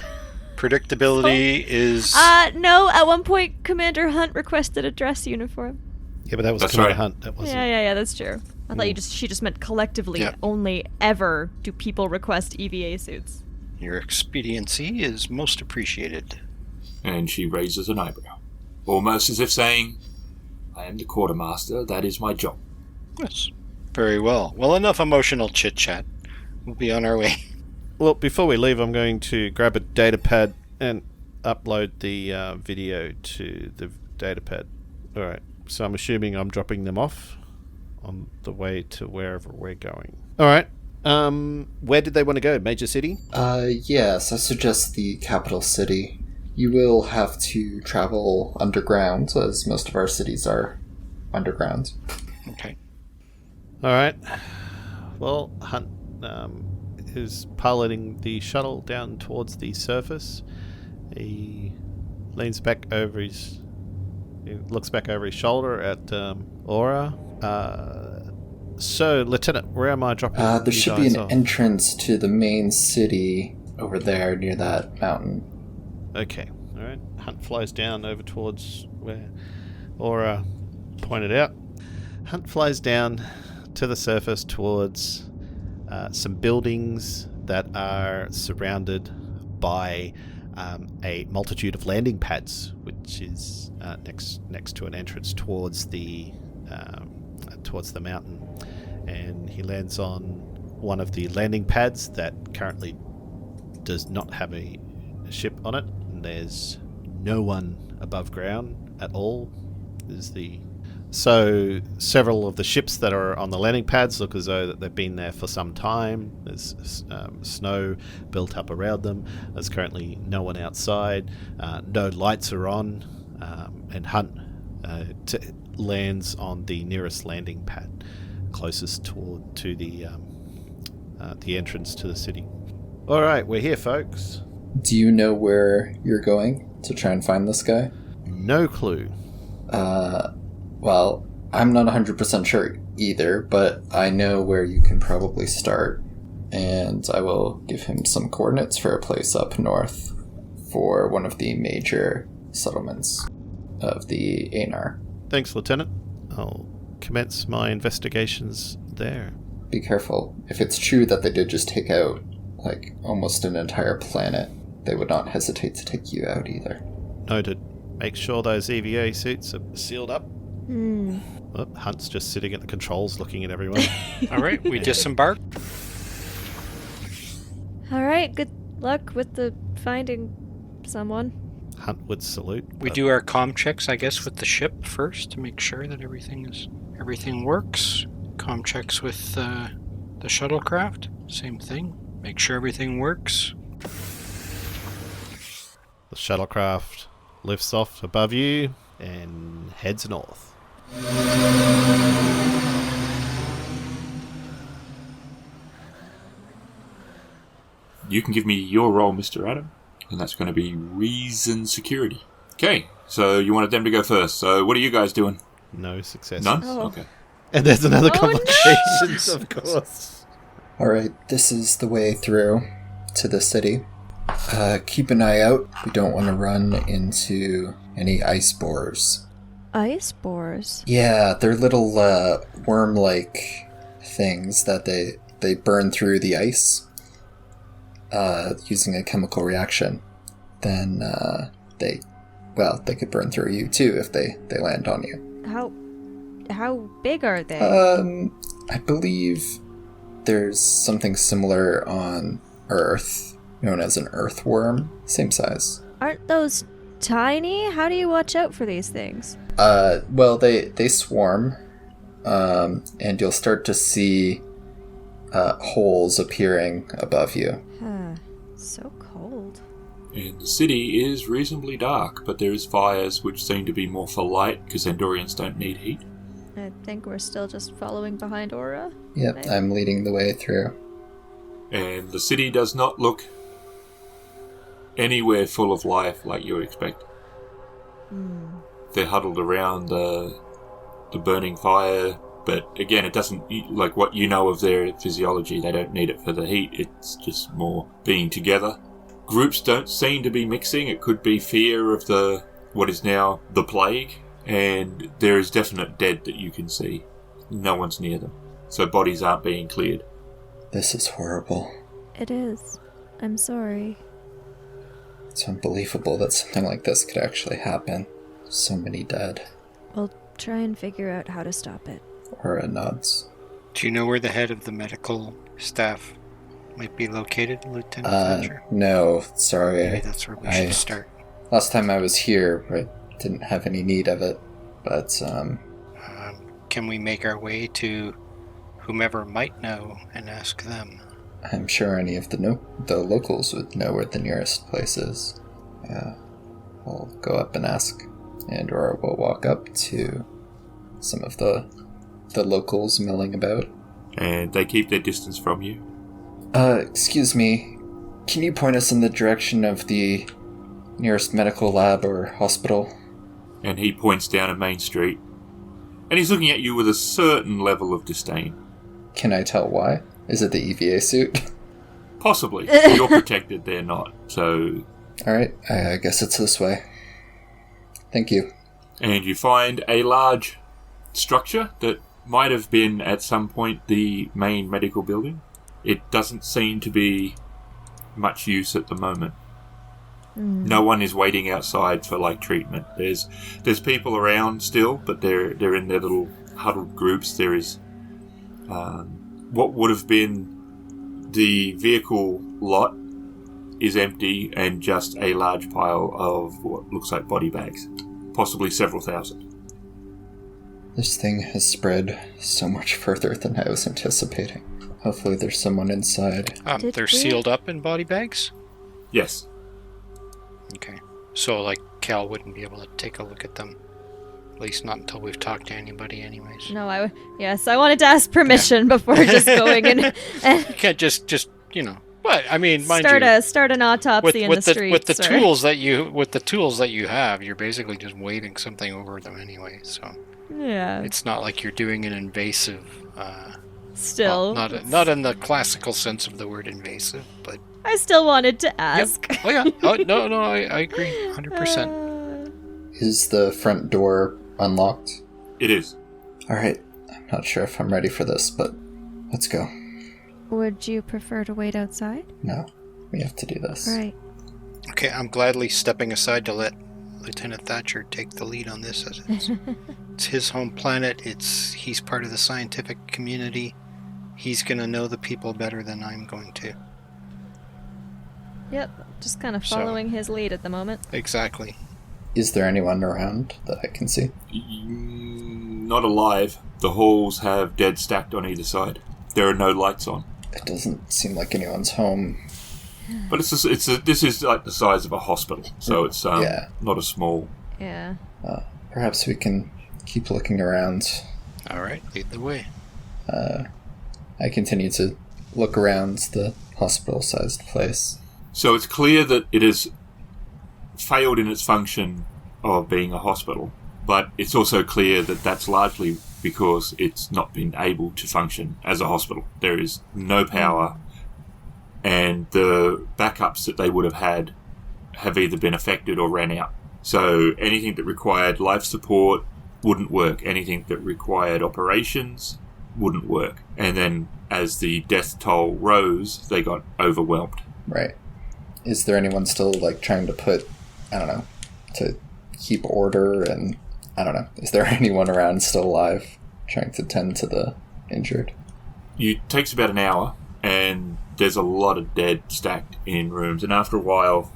[SPEAKER 3] Predictability is...
[SPEAKER 5] No, at one point Commander Hunt requested a dress uniform.
[SPEAKER 2] Yeah, but that was
[SPEAKER 1] That's
[SPEAKER 2] Commander
[SPEAKER 1] right.
[SPEAKER 2] Hunt. That wasn't.
[SPEAKER 5] Yeah, that's true. I thought she just meant collectively.
[SPEAKER 3] Yep.
[SPEAKER 5] Only ever do people request EVA suits.
[SPEAKER 3] Your expediency is most appreciated.
[SPEAKER 1] And she raises an eyebrow, almost as if saying, I am the quartermaster, that is my job.
[SPEAKER 3] Yes. Very well. Well, enough emotional chit-chat. We'll be on our way.
[SPEAKER 2] Well, before we leave, I'm going to grab a datapad and upload the video to the datapad. All right. So I'm assuming I'm dropping them off on the way to wherever we're going. All right. Where did they want to go? Major city?
[SPEAKER 4] Yes, I suggest the capital city. You will have to travel underground, as most of our cities are underground.
[SPEAKER 3] Okay.
[SPEAKER 2] All right. Well, Hunt is piloting the shuttle down towards the surface. He leans back over his... He looks back over his shoulder at Aura. So, Lieutenant, where am I dropping
[SPEAKER 4] There
[SPEAKER 2] you
[SPEAKER 4] should be
[SPEAKER 2] guys
[SPEAKER 4] an
[SPEAKER 2] off?
[SPEAKER 4] entrance to the main city over there near that mountain.
[SPEAKER 2] Okay. All right. Hunt flies down over towards where Aura pointed out. Hunt flies down to the surface towards some buildings that are surrounded by a multitude of landing pads, which is next to an entrance towards the mountain. And he lands on one of the landing pads that currently does not have a ship on it. And there's no one above ground at all. So several of the ships that are on the landing pads look as though that they've been there for some time. There's snow built up around them. There's currently no one outside. No lights are on. And Hunt lands on the nearest landing pad, closest to the entrance to the city. All right, we're here, folks.
[SPEAKER 4] Do you know where you're going to try and find this guy?
[SPEAKER 2] No clue.
[SPEAKER 4] Well, I'm not 100% sure either, but I know where you can probably start, and I will give him some coordinates for a place up north for one of the major settlements of the Anar.
[SPEAKER 2] Thanks, Lieutenant. I'll commence my investigations there.
[SPEAKER 4] Be careful. If it's true that they did just take out, like, almost an entire planet, they would not hesitate to take you out either.
[SPEAKER 2] Noted. Make sure those EVA suits are sealed up. Oh, Hunt's just sitting at the controls looking at everyone.
[SPEAKER 3] All right, we disembark.
[SPEAKER 5] All right, good luck with the finding someone.
[SPEAKER 2] Hunt would salute.
[SPEAKER 3] We do our comm checks, I guess, with the ship first to make sure that everything works. Comm checks with the shuttlecraft, same thing. Make sure everything works.
[SPEAKER 2] The shuttlecraft lifts off above you and heads north.
[SPEAKER 1] You can give me your role, Mr. Adam, and that's going to be reason security. Okay, so you wanted them to go first. So what are you guys doing?
[SPEAKER 2] No success.
[SPEAKER 1] None?
[SPEAKER 5] Oh.
[SPEAKER 1] Okay.
[SPEAKER 2] And there's another
[SPEAKER 5] Oh,
[SPEAKER 2] complications, of course.
[SPEAKER 4] Alright, this is the way through to the city. Keep an eye out. We don't want to run into any ice borers.
[SPEAKER 5] Ice borers?
[SPEAKER 4] Yeah, they're little worm-like things that they they burn through the ice using a chemical reaction, then they could burn through you too if they land on you.
[SPEAKER 5] How big are they?
[SPEAKER 4] I believe there's something similar on Earth, known as an earthworm. Same size.
[SPEAKER 5] Aren't those tiny? How do you watch out for these things?
[SPEAKER 4] Well, they swarm, and you'll start to see holes appearing above you.
[SPEAKER 5] So cold.
[SPEAKER 1] And the city is reasonably dark, but there is fires which seem to be more for light, because Andorians don't need heat.
[SPEAKER 5] I think we're still just following behind Aura.
[SPEAKER 4] Yep,
[SPEAKER 5] Right?
[SPEAKER 4] I'm leading the way through.
[SPEAKER 1] And the city does not look anywhere full of life like you would expect. They're huddled around the burning fire, but again, it doesn't, like what you know of their physiology, they don't need it for the heat, it's just more being together. Groups don't seem to be mixing. It could be fear of what is now the plague, and there is definite dead that you can see. No one's near them, so bodies aren't being cleared.
[SPEAKER 4] This is horrible.
[SPEAKER 5] It is. I'm sorry.
[SPEAKER 4] It's unbelievable that something like this could actually happen. So many dead.
[SPEAKER 5] We'll try and figure out how to stop it.
[SPEAKER 4] Aura nods.
[SPEAKER 3] Do you know where the head of the medical staff might be located, Lieutenant Thatcher?
[SPEAKER 4] No, sorry.
[SPEAKER 3] Maybe that's where we should start.
[SPEAKER 4] Last time I was here, I didn't have any need of it, but,
[SPEAKER 3] Can we make our way to whomever might know and ask them?
[SPEAKER 4] I'm sure any of the locals would know where the nearest place is. We'll go up and ask, and or we'll walk up to some of the locals milling about.
[SPEAKER 1] And they keep their distance from you.
[SPEAKER 4] Excuse me, can you point us in the direction of the nearest medical lab or hospital?
[SPEAKER 1] And he points down a main street. And he's looking at you with a certain level of disdain.
[SPEAKER 4] Can I tell why? Is it the EVA suit?
[SPEAKER 1] Possibly. You're protected, they're not. So...
[SPEAKER 4] Alright, I guess it's this way. Thank you.
[SPEAKER 1] And you find a large structure that might have been at some point the main medical building. It doesn't seem to be much use at the moment. No one is waiting outside for treatment. There's people around still, but they're in their little huddled groups. There is what would have been the vehicle lot is empty, and just a large pile of what looks like body bags, possibly several thousand.
[SPEAKER 4] This thing has spread so much further than I was anticipating. Hopefully there's someone inside.
[SPEAKER 3] They're sealed up in body bags?
[SPEAKER 1] Yes.
[SPEAKER 3] Okay. So, Kelle wouldn't be able to take a look at them. At least not until we've talked to anybody anyways.
[SPEAKER 5] No, I wanted to ask permission before just going in and
[SPEAKER 3] You can't just But, I mean, mind
[SPEAKER 5] start an autopsy in the streets.
[SPEAKER 3] With the tools that you have, you're basically just waving something over them anyway, so...
[SPEAKER 5] Yeah.
[SPEAKER 3] It's not like you're doing an invasive...
[SPEAKER 5] Still.
[SPEAKER 3] Well, not in the classical sense of the word invasive, but...
[SPEAKER 5] I still wanted to ask.
[SPEAKER 3] Yep. Oh, yeah. Oh, no, I agree. 100%.
[SPEAKER 4] Is the front door unlocked?
[SPEAKER 1] It is.
[SPEAKER 4] Alright, I'm not sure if I'm ready for this, but let's go.
[SPEAKER 5] Would you prefer to wait outside?
[SPEAKER 4] No, we have to do this.
[SPEAKER 5] Right.
[SPEAKER 3] Okay, I'm gladly stepping aside to let Lieutenant Thatcher take the lead on this. As it's his home planet. He's part of the scientific community. He's going to know the people better than I'm going to.
[SPEAKER 5] Yep, just kind of following his lead at the moment.
[SPEAKER 3] Exactly.
[SPEAKER 4] Is there anyone around that I can see?
[SPEAKER 1] Not alive. The halls have dead stacked on either side. There are no lights on.
[SPEAKER 4] It doesn't seem like anyone's home.
[SPEAKER 1] But this is like the size of a hospital, so it's not a small.
[SPEAKER 5] Yeah.
[SPEAKER 4] Perhaps we can keep looking around.
[SPEAKER 3] All right, lead the way.
[SPEAKER 4] I continue to look around the hospital-sized place.
[SPEAKER 1] So it's clear that it has failed in its function of being a hospital, but it's also clear that that's largely because it's not been able to function as a hospital. There is no power, and the backups that they would have had have either been affected or ran out. So anything that required life support wouldn't work. Anything that required operations wouldn't work. And then as the death toll rose, they got overwhelmed.
[SPEAKER 4] Right. Is there anyone still, like, trying to put, I don't know, to keep order? And, I don't know, is there anyone around still alive trying to tend to the injured?
[SPEAKER 1] It takes about an hour, and there's a lot of dead stacked in rooms. And after a while,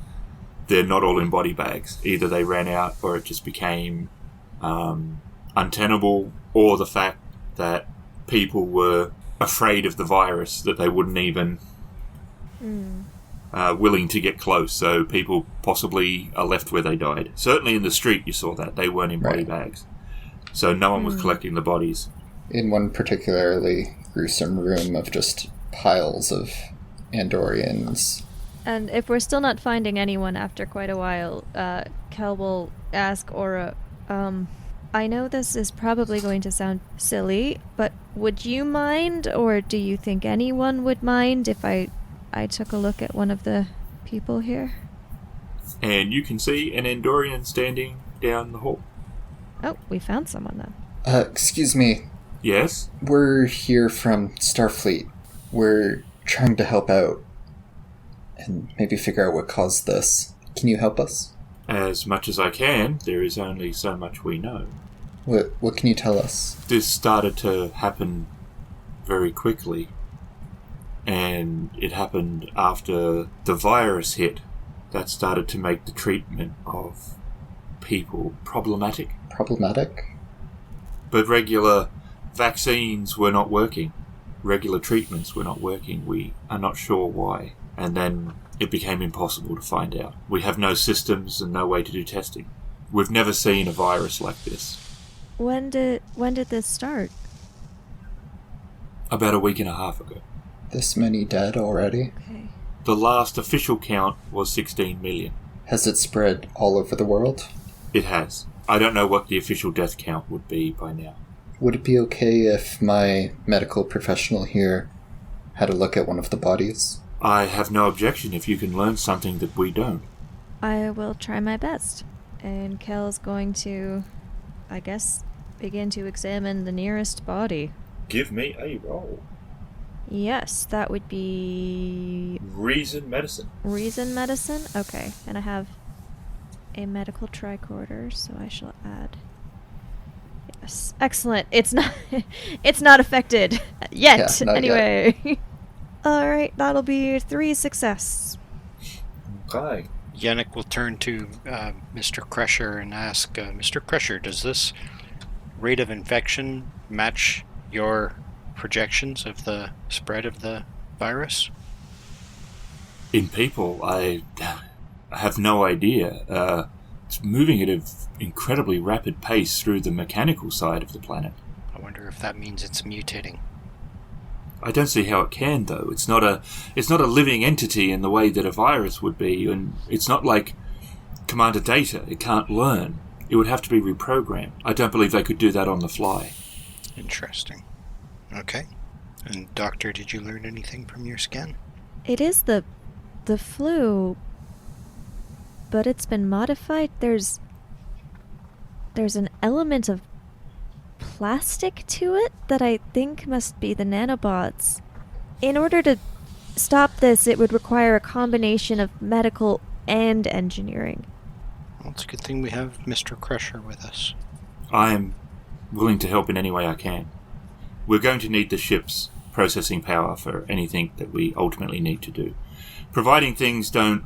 [SPEAKER 1] they're not all in body bags. Either they ran out, or it just became untenable, or the fact that people were afraid of the virus, that they wouldn't even willing to get close. So people possibly are left where they died. Certainly in the street you saw that. They weren't in body bags. So no one was collecting the bodies.
[SPEAKER 4] In one particularly gruesome room of just piles of Andorians.
[SPEAKER 5] And if we're still not finding anyone after quite a while, Kelle will ask Aura, I know this is probably going to sound silly, but would you mind, or do you think anyone would mind if I took a look at one of the people here?
[SPEAKER 1] And you can see an Andorian standing down the hall.
[SPEAKER 5] Oh, we found someone then.
[SPEAKER 4] Excuse me.
[SPEAKER 1] Yes?
[SPEAKER 4] We're here from Starfleet. We're trying to help out and maybe figure out what caused this. Can you help us?
[SPEAKER 1] As much as I can. There is only so much we know.
[SPEAKER 4] What can you tell us?
[SPEAKER 1] This started to happen very quickly. And it happened after the virus hit. That started to make the treatment of people problematic.
[SPEAKER 4] Problematic?
[SPEAKER 1] But regular vaccines were not working. Regular treatments were not working. We are not sure why. And then it became impossible to find out. We have no systems and no way to do testing. We've never seen a virus like this.
[SPEAKER 5] When did this start?
[SPEAKER 1] About a week and a half ago.
[SPEAKER 4] This many dead already?
[SPEAKER 5] Okay.
[SPEAKER 1] The last official count was 16 million.
[SPEAKER 4] Has it spread all over the world?
[SPEAKER 1] It has. I don't know what the official death count would be by now.
[SPEAKER 4] Would it be okay if my medical professional here had a look at one of the bodies?
[SPEAKER 1] I have no objection if you can learn something that we don't.
[SPEAKER 5] I will try my best. And Kelle's going to, I guess, begin to examine the nearest body.
[SPEAKER 1] Give me a roll.
[SPEAKER 5] Yes, that would be...
[SPEAKER 1] Reason medicine.
[SPEAKER 5] Reason medicine? Okay. And I have a medical tricorder, so I shall add... Yes. Excellent. It's not affected yet.
[SPEAKER 4] Yeah, not
[SPEAKER 5] anyway. Yet. Alright, that'll be 3 success.
[SPEAKER 1] Okay.
[SPEAKER 3] Yennek will turn to Mr. Crusher and ask, Mr. Crusher, does this rate of infection match your projections of the spread of the virus?
[SPEAKER 1] In people, I have no idea. It's moving at an incredibly rapid pace through the mechanical side of the planet.
[SPEAKER 3] I wonder if that means it's mutating.
[SPEAKER 1] I don't see how it can, though. It's not a living entity in the way that a virus would be, and it's not like Commander Data. It can't learn. It would have to be reprogrammed. I don't believe they could do that on the fly.
[SPEAKER 3] Interesting. Okay. And Doctor, did you learn anything from your scan?
[SPEAKER 5] It is the flu, but it's been modified. There's an element of plastic to it that I think must be the nanobots. In order to stop this, it would require a combination of medical and engineering.
[SPEAKER 3] Well, it's a good thing we have Mr. Crusher with us.
[SPEAKER 1] I am willing to help in any way I can. We're going to need the ship's processing power for anything that we ultimately need to do. Providing things don't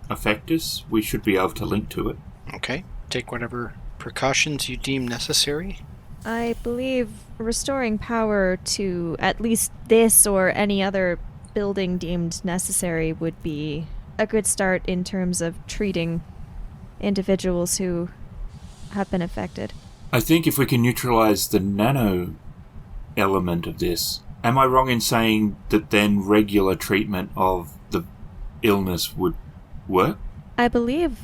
[SPEAKER 1] affect us, we should be able to link to it.
[SPEAKER 3] Okay. Take whatever precautions you deem necessary.
[SPEAKER 5] I believe restoring power to at least this or any other building deemed necessary would be a good start in terms of treating individuals who have been affected.
[SPEAKER 1] I think if we can neutralize the nano element of this, am I wrong in saying that then regular treatment of the illness would work?
[SPEAKER 5] I believe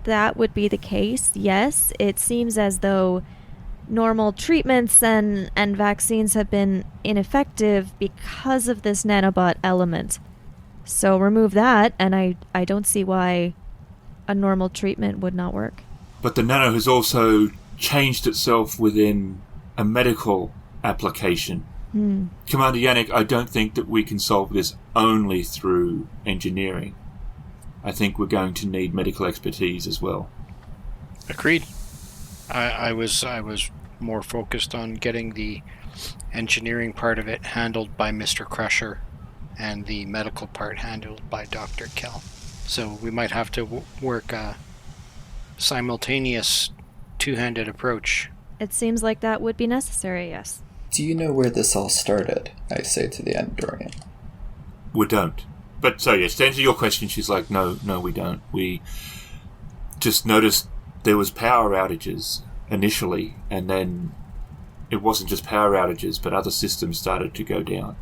[SPEAKER 5] that would be the case, yes. It seems as though normal treatments and vaccines have been ineffective because of this nanobot element. So remove that, and I don't see why a normal treatment would not work.
[SPEAKER 1] But the nano has also changed itself within a medical application. Commander Yennek, I don't think that we can solve this only through engineering. I think we're going to need medical expertise as well.
[SPEAKER 3] Agreed. I was more focused on getting the engineering part of it handled by Mr. Crusher and the medical part handled by Dr. Kelle. So we might have to work a simultaneous two-handed approach.
[SPEAKER 5] It seems like that would be necessary, yes.
[SPEAKER 4] Do you know where this all started? I say to the Andorian.
[SPEAKER 1] We don't. But so yes, to answer your question, she's like, no, we don't. We just noticed there was power outages initially, and then it wasn't just power outages, but other systems started to go down.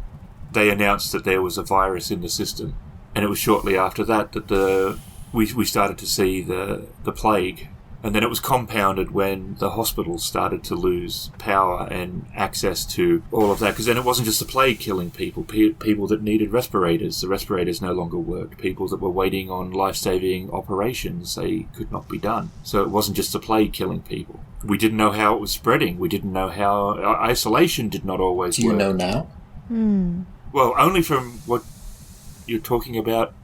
[SPEAKER 1] They announced that there was a virus in the system, and it was shortly after that that we started to see the plague. And then it was compounded when the hospitals started to lose power and access to all of that. Because then it wasn't just the plague killing people, people that needed respirators. The respirators no longer worked. People that were waiting on life-saving operations, they could not be done. So it wasn't just the plague killing people. We didn't know how it was spreading. We didn't know how... Isolation did not always work.
[SPEAKER 4] Do you know now?
[SPEAKER 1] Well, only from what you're talking about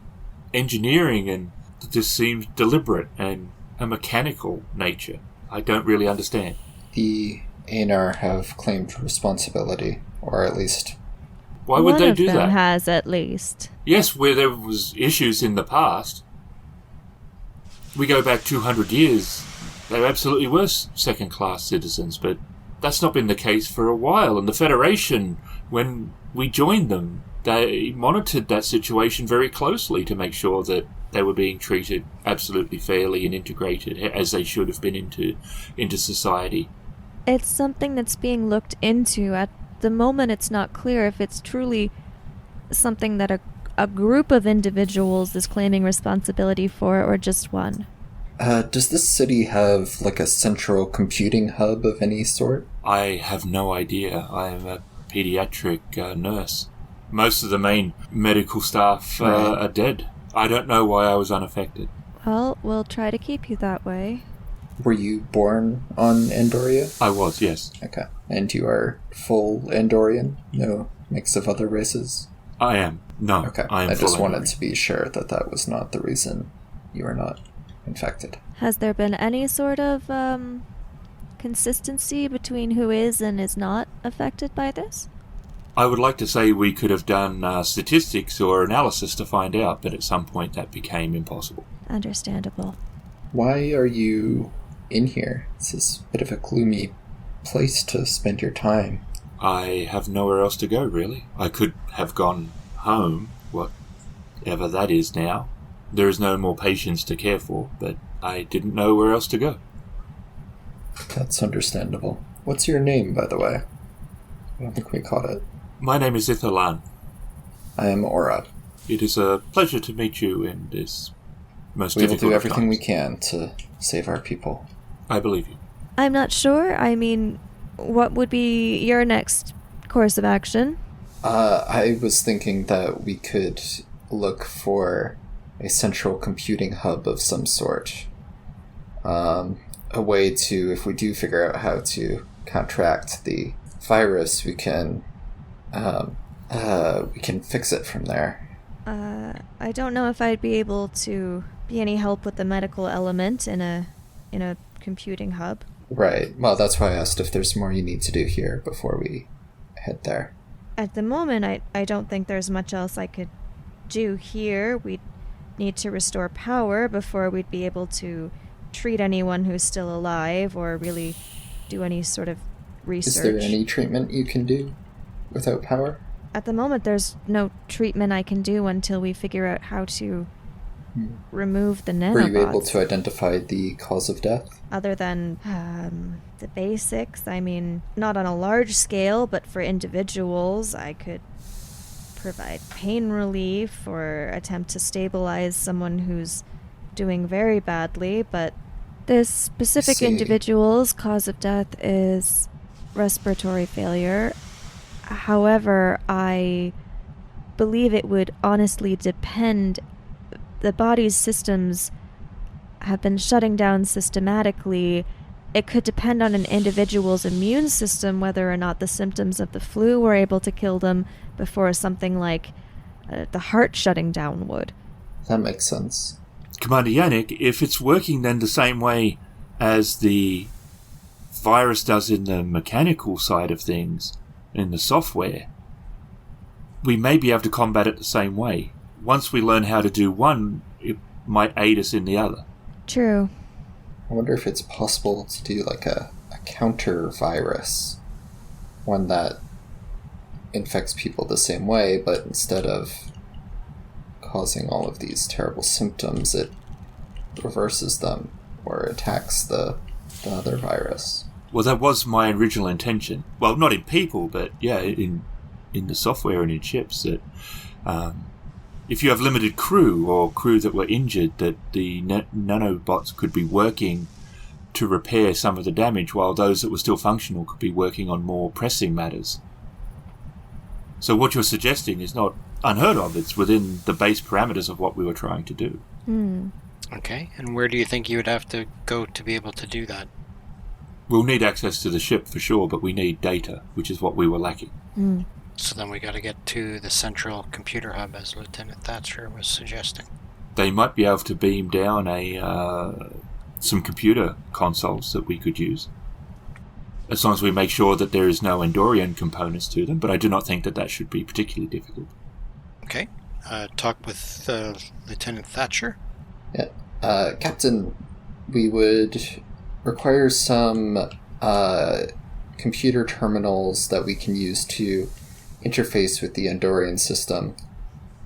[SPEAKER 1] engineering, and this seems deliberate and a mechanical nature. I don't really understand.
[SPEAKER 4] The Anar have claimed responsibility, or at least...
[SPEAKER 1] Why would they do
[SPEAKER 5] One of them
[SPEAKER 1] that?
[SPEAKER 5] has, at least.
[SPEAKER 1] Yes, where there was issues in the past. We go back 200 years. They absolutely were second-class citizens, but that's not been the case for a while. And the Federation, when we joined them, they monitored that situation very closely to make sure that they were being treated absolutely fairly and integrated as they should have been into society.
[SPEAKER 5] It's something that's being looked into. At the moment, it's not clear if it's truly something that a group of individuals is claiming responsibility for, or just one.
[SPEAKER 4] Does this city have, like, a central computing hub of any sort?
[SPEAKER 1] I have no idea. I am a pediatric nurse. Most of the main medical staff are dead. I don't know why I was unaffected.
[SPEAKER 5] Well, we'll try to keep you that way.
[SPEAKER 4] Were you born on Andoria?
[SPEAKER 1] I was, yes.
[SPEAKER 4] Okay. And you are full Andorian? No mix of other races?
[SPEAKER 1] I am. No,
[SPEAKER 4] Okay.
[SPEAKER 1] I am
[SPEAKER 4] I just
[SPEAKER 1] full
[SPEAKER 4] wanted
[SPEAKER 1] Andorian.
[SPEAKER 4] to be sure that that was not the reason you are not infected.
[SPEAKER 5] Has there been any sort of consistency between who is and is not affected by this?
[SPEAKER 1] I would like to say we could have done statistics or analysis to find out, but at some point that became impossible.
[SPEAKER 5] Understandable.
[SPEAKER 4] Why are you in here? This is a bit of a gloomy place to spend your time.
[SPEAKER 1] I have nowhere else to go, really. I could have gone home, whatever that is now. There is no more patients to care for, but I didn't know where else to go.
[SPEAKER 4] That's understandable. What's your name, by the way? I don't think we caught it.
[SPEAKER 1] My name is Ithalan.
[SPEAKER 4] I am Aura.
[SPEAKER 1] It is a pleasure to meet you in this most
[SPEAKER 4] We will
[SPEAKER 1] difficult
[SPEAKER 4] do
[SPEAKER 1] of
[SPEAKER 4] everything we
[SPEAKER 1] times.
[SPEAKER 4] can to save our people.
[SPEAKER 1] I believe you.
[SPEAKER 5] I'm not sure. I mean, what would be your next course of action?
[SPEAKER 4] I was thinking that we could look for a central computing hub of some sort. A way to, if we do figure out how to contract the virus, we can fix it from there.
[SPEAKER 5] I don't know if I'd be able to be any help with the medical element in a computing hub.
[SPEAKER 4] Right. Well, that's why I asked if there's more you need to do here before we head there.
[SPEAKER 5] At the moment, I don't think there's much else I could do here. We'd need to restore power before we'd be able to treat anyone who's still alive or really do any sort of research.
[SPEAKER 4] Is there any treatment you can do without power?
[SPEAKER 5] At the moment, there's no treatment I can do until we figure out how to remove the nanobots.
[SPEAKER 4] Were you able to identify the cause of death?
[SPEAKER 5] Other than the basics, I mean, not on a large scale, but for individuals, I could provide pain relief or attempt to stabilize someone who's doing very badly, but this specific
[SPEAKER 4] See.
[SPEAKER 5] individual's cause of death is respiratory failure. However, I believe it would honestly depend. The body's systems have been shutting down systematically, it could depend on an individual's immune system whether or not the symptoms of the flu were able to kill them before something like the heart shutting down would.
[SPEAKER 4] That makes sense.
[SPEAKER 1] Commander Yennek, if it's working then the same way as the virus does in the mechanical side of things, in the software, we may be able to combat it the same way. Once we learn how to do one, it might aid us in the other.
[SPEAKER 5] True.
[SPEAKER 4] I wonder if it's possible to do like a counter virus, one that infects people the same way, but instead of causing all of these terrible symptoms, it reverses them or attacks the other virus.
[SPEAKER 1] Well, that was my original intention. Well, not in people, but yeah, in the software and in chips, that if you have limited crew or crew that were injured, that the nanobots could be working to repair some of the damage, while those that were still functional could be working on more pressing matters. So what you're suggesting is not unheard of. It's within the base parameters of what we were trying to do.
[SPEAKER 3] Okay, and where do you think you would have to go to be able to do that?
[SPEAKER 1] We'll need access to the ship for sure, but we need data, which is what we were lacking.
[SPEAKER 3] So then we got to get to the central computer hub, as Lieutenant Thatcher was suggesting.
[SPEAKER 1] They might be able to beam down some computer consoles that we could use, as long as we make sure that there is no Andorian components to them, but I do not think that should be particularly difficult.
[SPEAKER 3] Okay. Talk with Lieutenant Thatcher.
[SPEAKER 4] Yeah. Captain, we would require some computer terminals that we can use to interface with the Andorian system,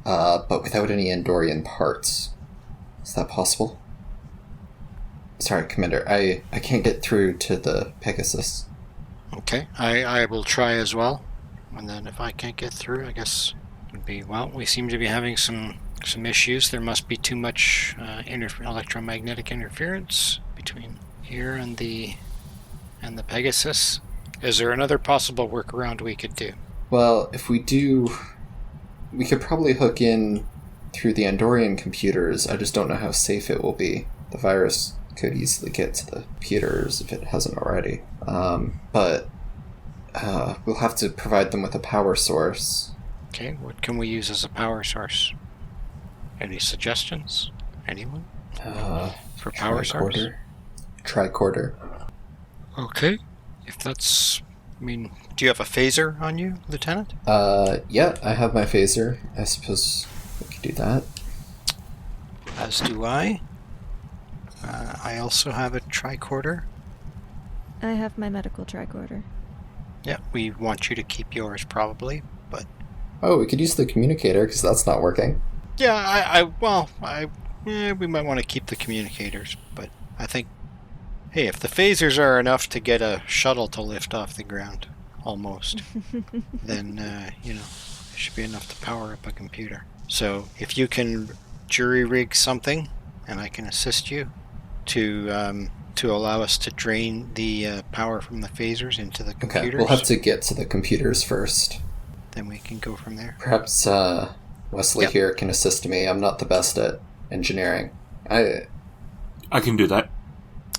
[SPEAKER 4] but without any Andorian parts. Is that possible? Sorry, Commander, I can't get through to the Pegasus.
[SPEAKER 3] Okay, I will try as well. And then if I can't get through, I guess it would be, well, we seem to be having some issues. There must be too much electromagnetic interference between here and the Pegasus. Is there another possible workaround we could do?
[SPEAKER 4] Well, if we do, we could probably hook in through the Andorian computers. I just don't know how safe it will be. The virus could easily get to the computers if it hasn't already. But we'll have to provide them with a power source.
[SPEAKER 3] Okay, what can we use as a power source? Any suggestions? Anyone? For power source?
[SPEAKER 4] Tricorder.
[SPEAKER 3] Okay. If that's... I mean, do you have a phaser on you, Lieutenant?
[SPEAKER 4] Yeah, I have my phaser. I suppose we could do that.
[SPEAKER 3] As do I. I also have a tricorder.
[SPEAKER 5] I have my medical tricorder.
[SPEAKER 3] Yeah, we want you to keep yours probably, but...
[SPEAKER 4] Oh, we could use the communicator, because that's not working.
[SPEAKER 3] Yeah, we might want to keep the communicators, but I think, hey, if the phasers are enough to get a shuttle to lift off the ground, almost, then, it should be enough to power up a computer. So, if you can jury-rig something, and I can assist you to allow us to drain the power from the phasers into the computers.
[SPEAKER 4] Okay, we'll have to get to the computers first.
[SPEAKER 3] Then we can go from there.
[SPEAKER 4] Perhaps Wesley here can assist me. I'm not the best at engineering.
[SPEAKER 1] I can do that.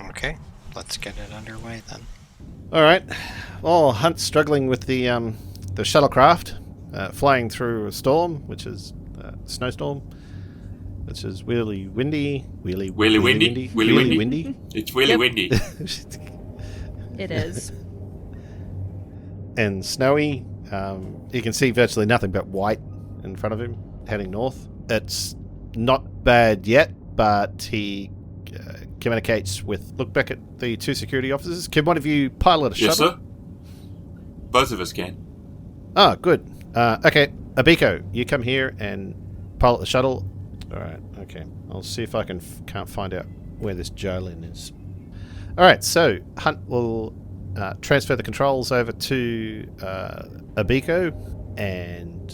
[SPEAKER 3] Okay, let's get it underway then.
[SPEAKER 2] All right. Well, Hunt's struggling with the shuttlecraft, flying through a storm, which is a snowstorm, which is really windy.
[SPEAKER 1] Really windy. It's really windy.
[SPEAKER 5] It is.
[SPEAKER 2] And snowy. You can see virtually nothing but white in front of him, heading north. It's not bad yet, but he communicates with... Look back at the two security officers. Can one of you pilot a shuttle?
[SPEAKER 1] Yes, sir. Both of us can.
[SPEAKER 2] Oh, good. Okay, Abiko, you come here and pilot the shuttle. All right, okay. I'll see if I can't find out where this Jolin is. All right, so Hunt will transfer the controls over to Abiko, and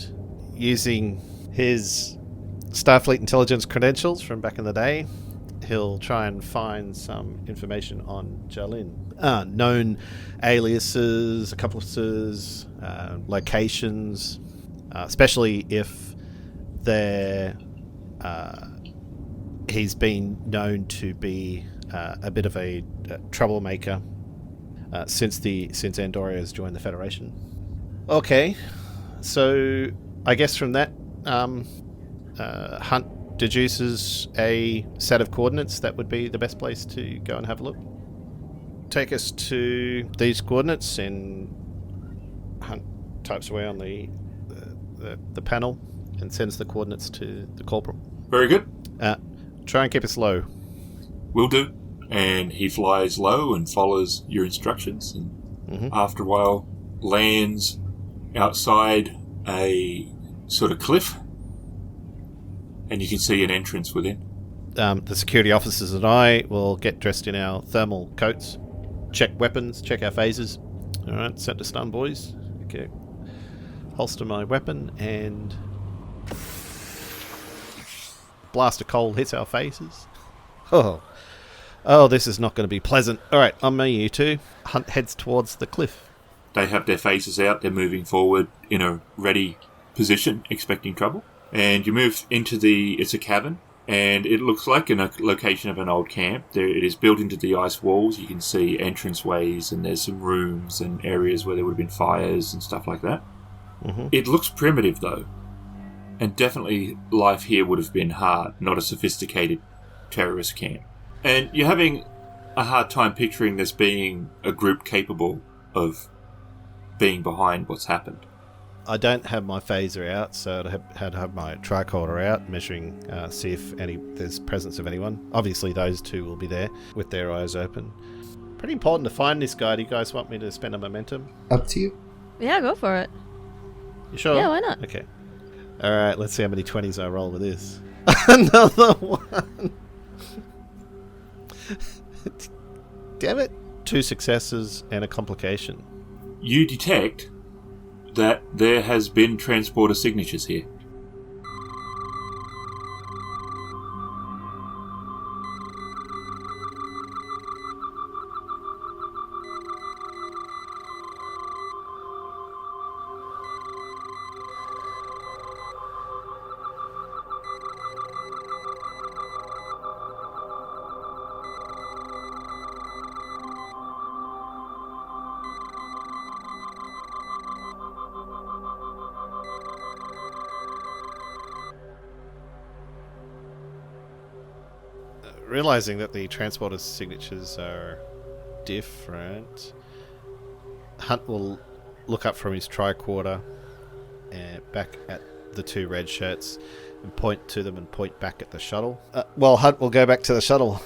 [SPEAKER 2] using his Starfleet intelligence credentials from back in the day, he'll try and find some information on Jolin. Known aliases, accomplices, locations, especially if he's been known to be a bit of a troublemaker since Andoria has joined the Federation. Okay, so I guess from that, Hunt deduces a set of coordinates that would be the best place to go and have a look. Take us to these coordinates, and Hunt types away on the panel and sends the coordinates to the corporal.
[SPEAKER 1] Very good.
[SPEAKER 2] Try and keep us low.
[SPEAKER 1] Will do. And he flies low and follows your instructions, and after a while lands outside a sort of cliff, and you can see an entrance within.
[SPEAKER 2] The security officers and I will get dressed in our thermal coats, check weapons, check our phasers. Alright, set to stun, boys. Okay. Holster my weapon, and blast of cold hits our faces. Oh, this is not going to be pleasant. Alright, on me, you two. Hunt heads towards the cliff.
[SPEAKER 1] They have their faces out, they're moving forward in a ready position, expecting trouble. And you move into it's a cavern, and it looks like a location of an old camp. It is built into the ice walls. You can see entranceways, and there's some rooms and areas where there would have been fires and stuff like that. It looks primitive, though, and definitely life here would have been hard, not a sophisticated terrorist camp. And you're having a hard time picturing this being a group capable of being behind what's happened.
[SPEAKER 2] I don't have my phaser out, so I'd have my tricorder out, measuring, see if there's presence of anyone. Obviously, those two will be there with their eyes open. Pretty important to find this guy. Do you guys want me to spend a momentum?
[SPEAKER 4] Up to you.
[SPEAKER 5] Yeah, go for it.
[SPEAKER 2] You sure?
[SPEAKER 5] Yeah, why not?
[SPEAKER 2] Okay. Alright, let's see how many 20s I roll with this. Another one! Damn it. 2 successes and a complication.
[SPEAKER 1] You detect that there has been transporter signatures here.
[SPEAKER 2] Realizing that the transporter signatures are different, Hunt will look up from his tricorder and back at the 2 red shirts and point to them and point back at the shuttle. Hunt will go back to the shuttle.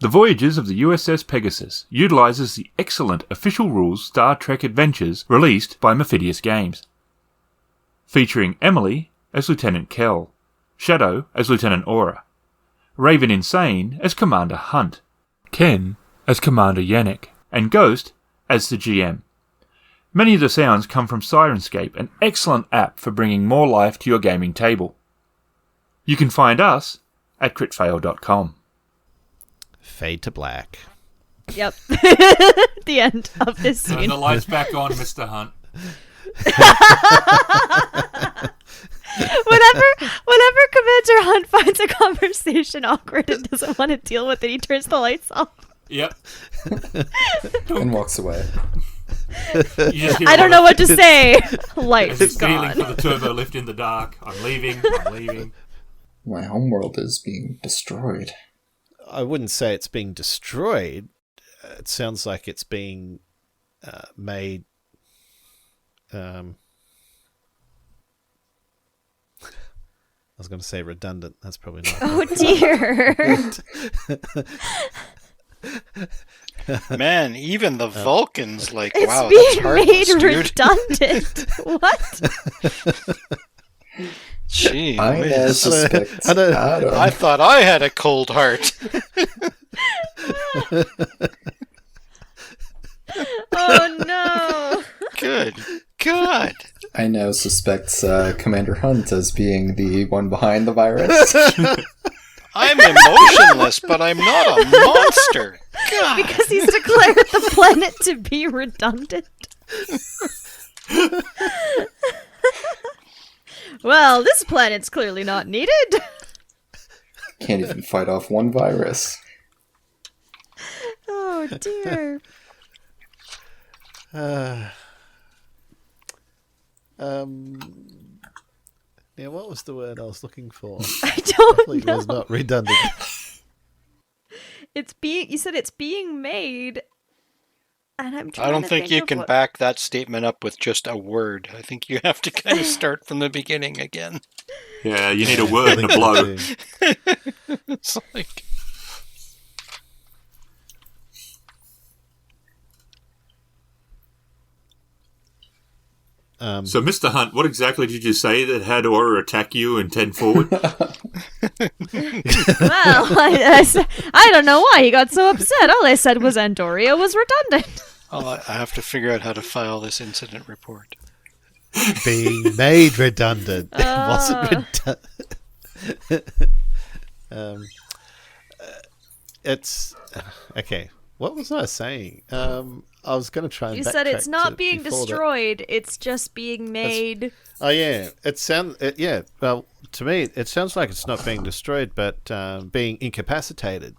[SPEAKER 1] The Voyages of the USS Pegasus utilizes the excellent official rules Star Trek Adventures released by Mephidius Games. Featuring Emily as Lieutenant Kelle, Shadow as Lieutenant Aura, Raveninsane as Commander Hunt, Ken as Commander Yennek, and Ghost as the GM. Many of the sounds come from Syrinscape, an excellent app for bringing more life to your gaming table. You can find us at critfail.com.
[SPEAKER 2] Fade to black.
[SPEAKER 5] Yep. The end of this scene.
[SPEAKER 1] Turn the lights back on, Mr. Hunt.
[SPEAKER 5] Whenever Commander Hunt finds a conversation awkward and doesn't want to deal with it, he turns the lights off.
[SPEAKER 1] Yep.
[SPEAKER 4] And walks away.
[SPEAKER 5] I don't know what to say. Lights
[SPEAKER 1] It's feeling
[SPEAKER 5] gone.
[SPEAKER 1] for the turbo lift in the dark. I'm leaving.
[SPEAKER 4] My homeworld is being destroyed.
[SPEAKER 2] I wouldn't say it's being destroyed. It sounds like it's being made. I was going to say redundant. That's probably not.
[SPEAKER 5] Oh dear.
[SPEAKER 3] Man, even the Vulcans, like,
[SPEAKER 5] It's
[SPEAKER 3] wow, that's
[SPEAKER 5] being
[SPEAKER 3] heartless,
[SPEAKER 5] made
[SPEAKER 3] dude.
[SPEAKER 5] redundant. What?
[SPEAKER 3] Gee,
[SPEAKER 4] I
[SPEAKER 3] whiz.
[SPEAKER 4] suspect
[SPEAKER 2] I don't-
[SPEAKER 4] Adam.
[SPEAKER 3] I thought I had a cold heart.
[SPEAKER 5] Oh no.
[SPEAKER 3] Good God.
[SPEAKER 4] I now suspect Commander Hunt as being the one behind the virus.
[SPEAKER 3] I'm emotionless, but I'm not a monster. God.
[SPEAKER 5] Because he's declared the planet to be redundant. Well, this planet's clearly not needed.
[SPEAKER 4] Can't even fight off one virus.
[SPEAKER 5] Oh dear.
[SPEAKER 2] Yeah, what was the word I was looking for?
[SPEAKER 5] I don't
[SPEAKER 2] Definitely
[SPEAKER 5] know.
[SPEAKER 2] was not redundant.
[SPEAKER 5] You said it's being made, and I'm trying
[SPEAKER 3] I don't
[SPEAKER 5] to
[SPEAKER 3] think you
[SPEAKER 5] of
[SPEAKER 3] can
[SPEAKER 5] what-
[SPEAKER 3] back that statement up with just a word. I think you have to kind of start from the beginning again.
[SPEAKER 1] Yeah, you need a word and a blow.
[SPEAKER 3] It's like,
[SPEAKER 1] So, Mr. Hunt, what exactly did you say that had Aura attack you and 10 forward?
[SPEAKER 5] Well, I don't know why he got so upset. All I said was Andoria was redundant.
[SPEAKER 3] I have to figure out how to file this incident report.
[SPEAKER 2] Being made redundant. It wasn't redundant. It's okay. What was I saying? I was going to try and
[SPEAKER 5] You said it's
[SPEAKER 2] backtrack
[SPEAKER 5] not
[SPEAKER 2] to
[SPEAKER 5] being
[SPEAKER 2] before that.
[SPEAKER 5] destroyed, it's just being made.
[SPEAKER 2] Oh yeah, well, to me, it sounds like it's not being destroyed, but being incapacitated.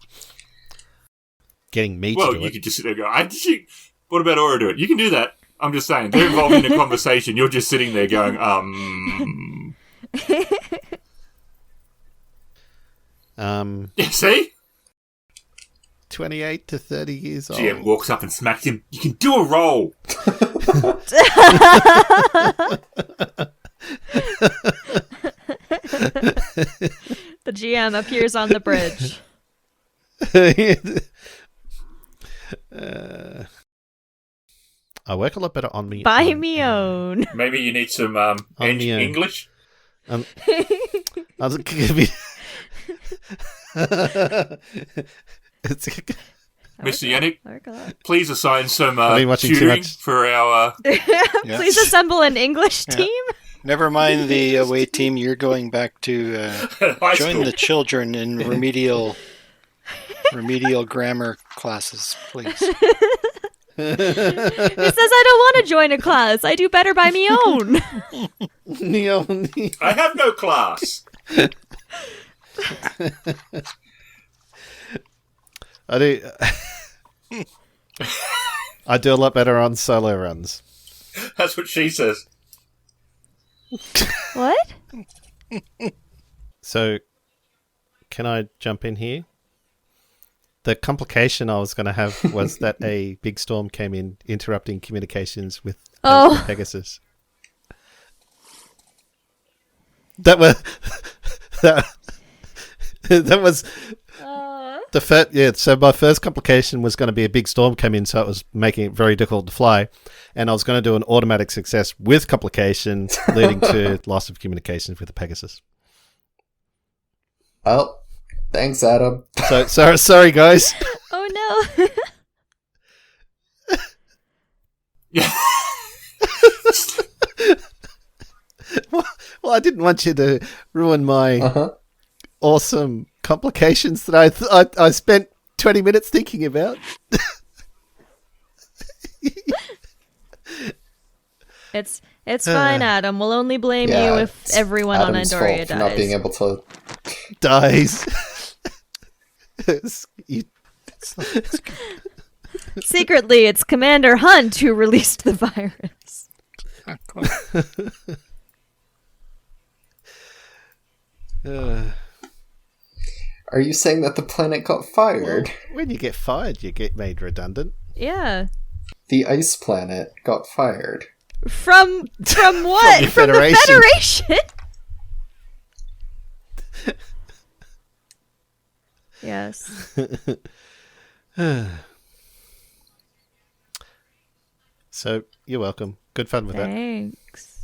[SPEAKER 2] Getting me
[SPEAKER 1] Well,
[SPEAKER 2] to do
[SPEAKER 1] you
[SPEAKER 2] it.
[SPEAKER 1] could just sit there and go, what about Aura do it? You can do that. I'm just saying, they're involved in a conversation. You're just sitting there going, Yeah, see?
[SPEAKER 2] 28 to 30 years old.
[SPEAKER 1] GM walks up and smacks him. You can do a roll.
[SPEAKER 5] The GM appears on the bridge.
[SPEAKER 2] I work a lot better on me.
[SPEAKER 5] By me own.
[SPEAKER 1] Maybe you need some English.
[SPEAKER 2] I was gonna be. It's,
[SPEAKER 1] Mr. Yennek,
[SPEAKER 5] I work a lot.
[SPEAKER 1] please assign some
[SPEAKER 2] I've been watching too
[SPEAKER 1] tutoring
[SPEAKER 2] much.
[SPEAKER 1] for our...
[SPEAKER 5] Please assemble an English
[SPEAKER 3] Yeah.
[SPEAKER 5] team.
[SPEAKER 3] Never mind the away team. You're going back to
[SPEAKER 1] high
[SPEAKER 3] join
[SPEAKER 1] school.
[SPEAKER 3] the children in remedial grammar classes, please.
[SPEAKER 5] He says I don't want to join a class. I do better by me own.
[SPEAKER 1] I have no class.
[SPEAKER 2] I do. I do a lot better on solo runs.
[SPEAKER 1] That's what she says.
[SPEAKER 5] What?
[SPEAKER 2] So, can I jump in here? The complication I was going to have was that a big storm came in, interrupting communications with Pegasus. That was that was So my first complication was going to be a big storm came in, so it was making it very difficult to fly. And I was going to do an automatic success with complication, leading to loss of communications with the Pegasus.
[SPEAKER 4] Oh, thanks, Adam.
[SPEAKER 2] So sorry, guys.
[SPEAKER 5] Oh no.
[SPEAKER 2] Well, I didn't want you to ruin my awesome complications that I spent 20 minutes thinking about.
[SPEAKER 5] It's fine, Adam. We'll only blame you if everyone
[SPEAKER 4] Adam's
[SPEAKER 5] on Andoria
[SPEAKER 4] fault for
[SPEAKER 5] dies.
[SPEAKER 4] not being able to.
[SPEAKER 2] Dies.
[SPEAKER 5] Secretly, it's Commander Hunt who released the virus.
[SPEAKER 4] Are you saying that the planet got fired?
[SPEAKER 2] Well, when you get fired, you get made redundant.
[SPEAKER 5] Yeah.
[SPEAKER 4] The ice planet got fired.
[SPEAKER 5] From what? From the Federation? Yes.
[SPEAKER 2] So, you're welcome. Good fun with that.
[SPEAKER 5] Thanks.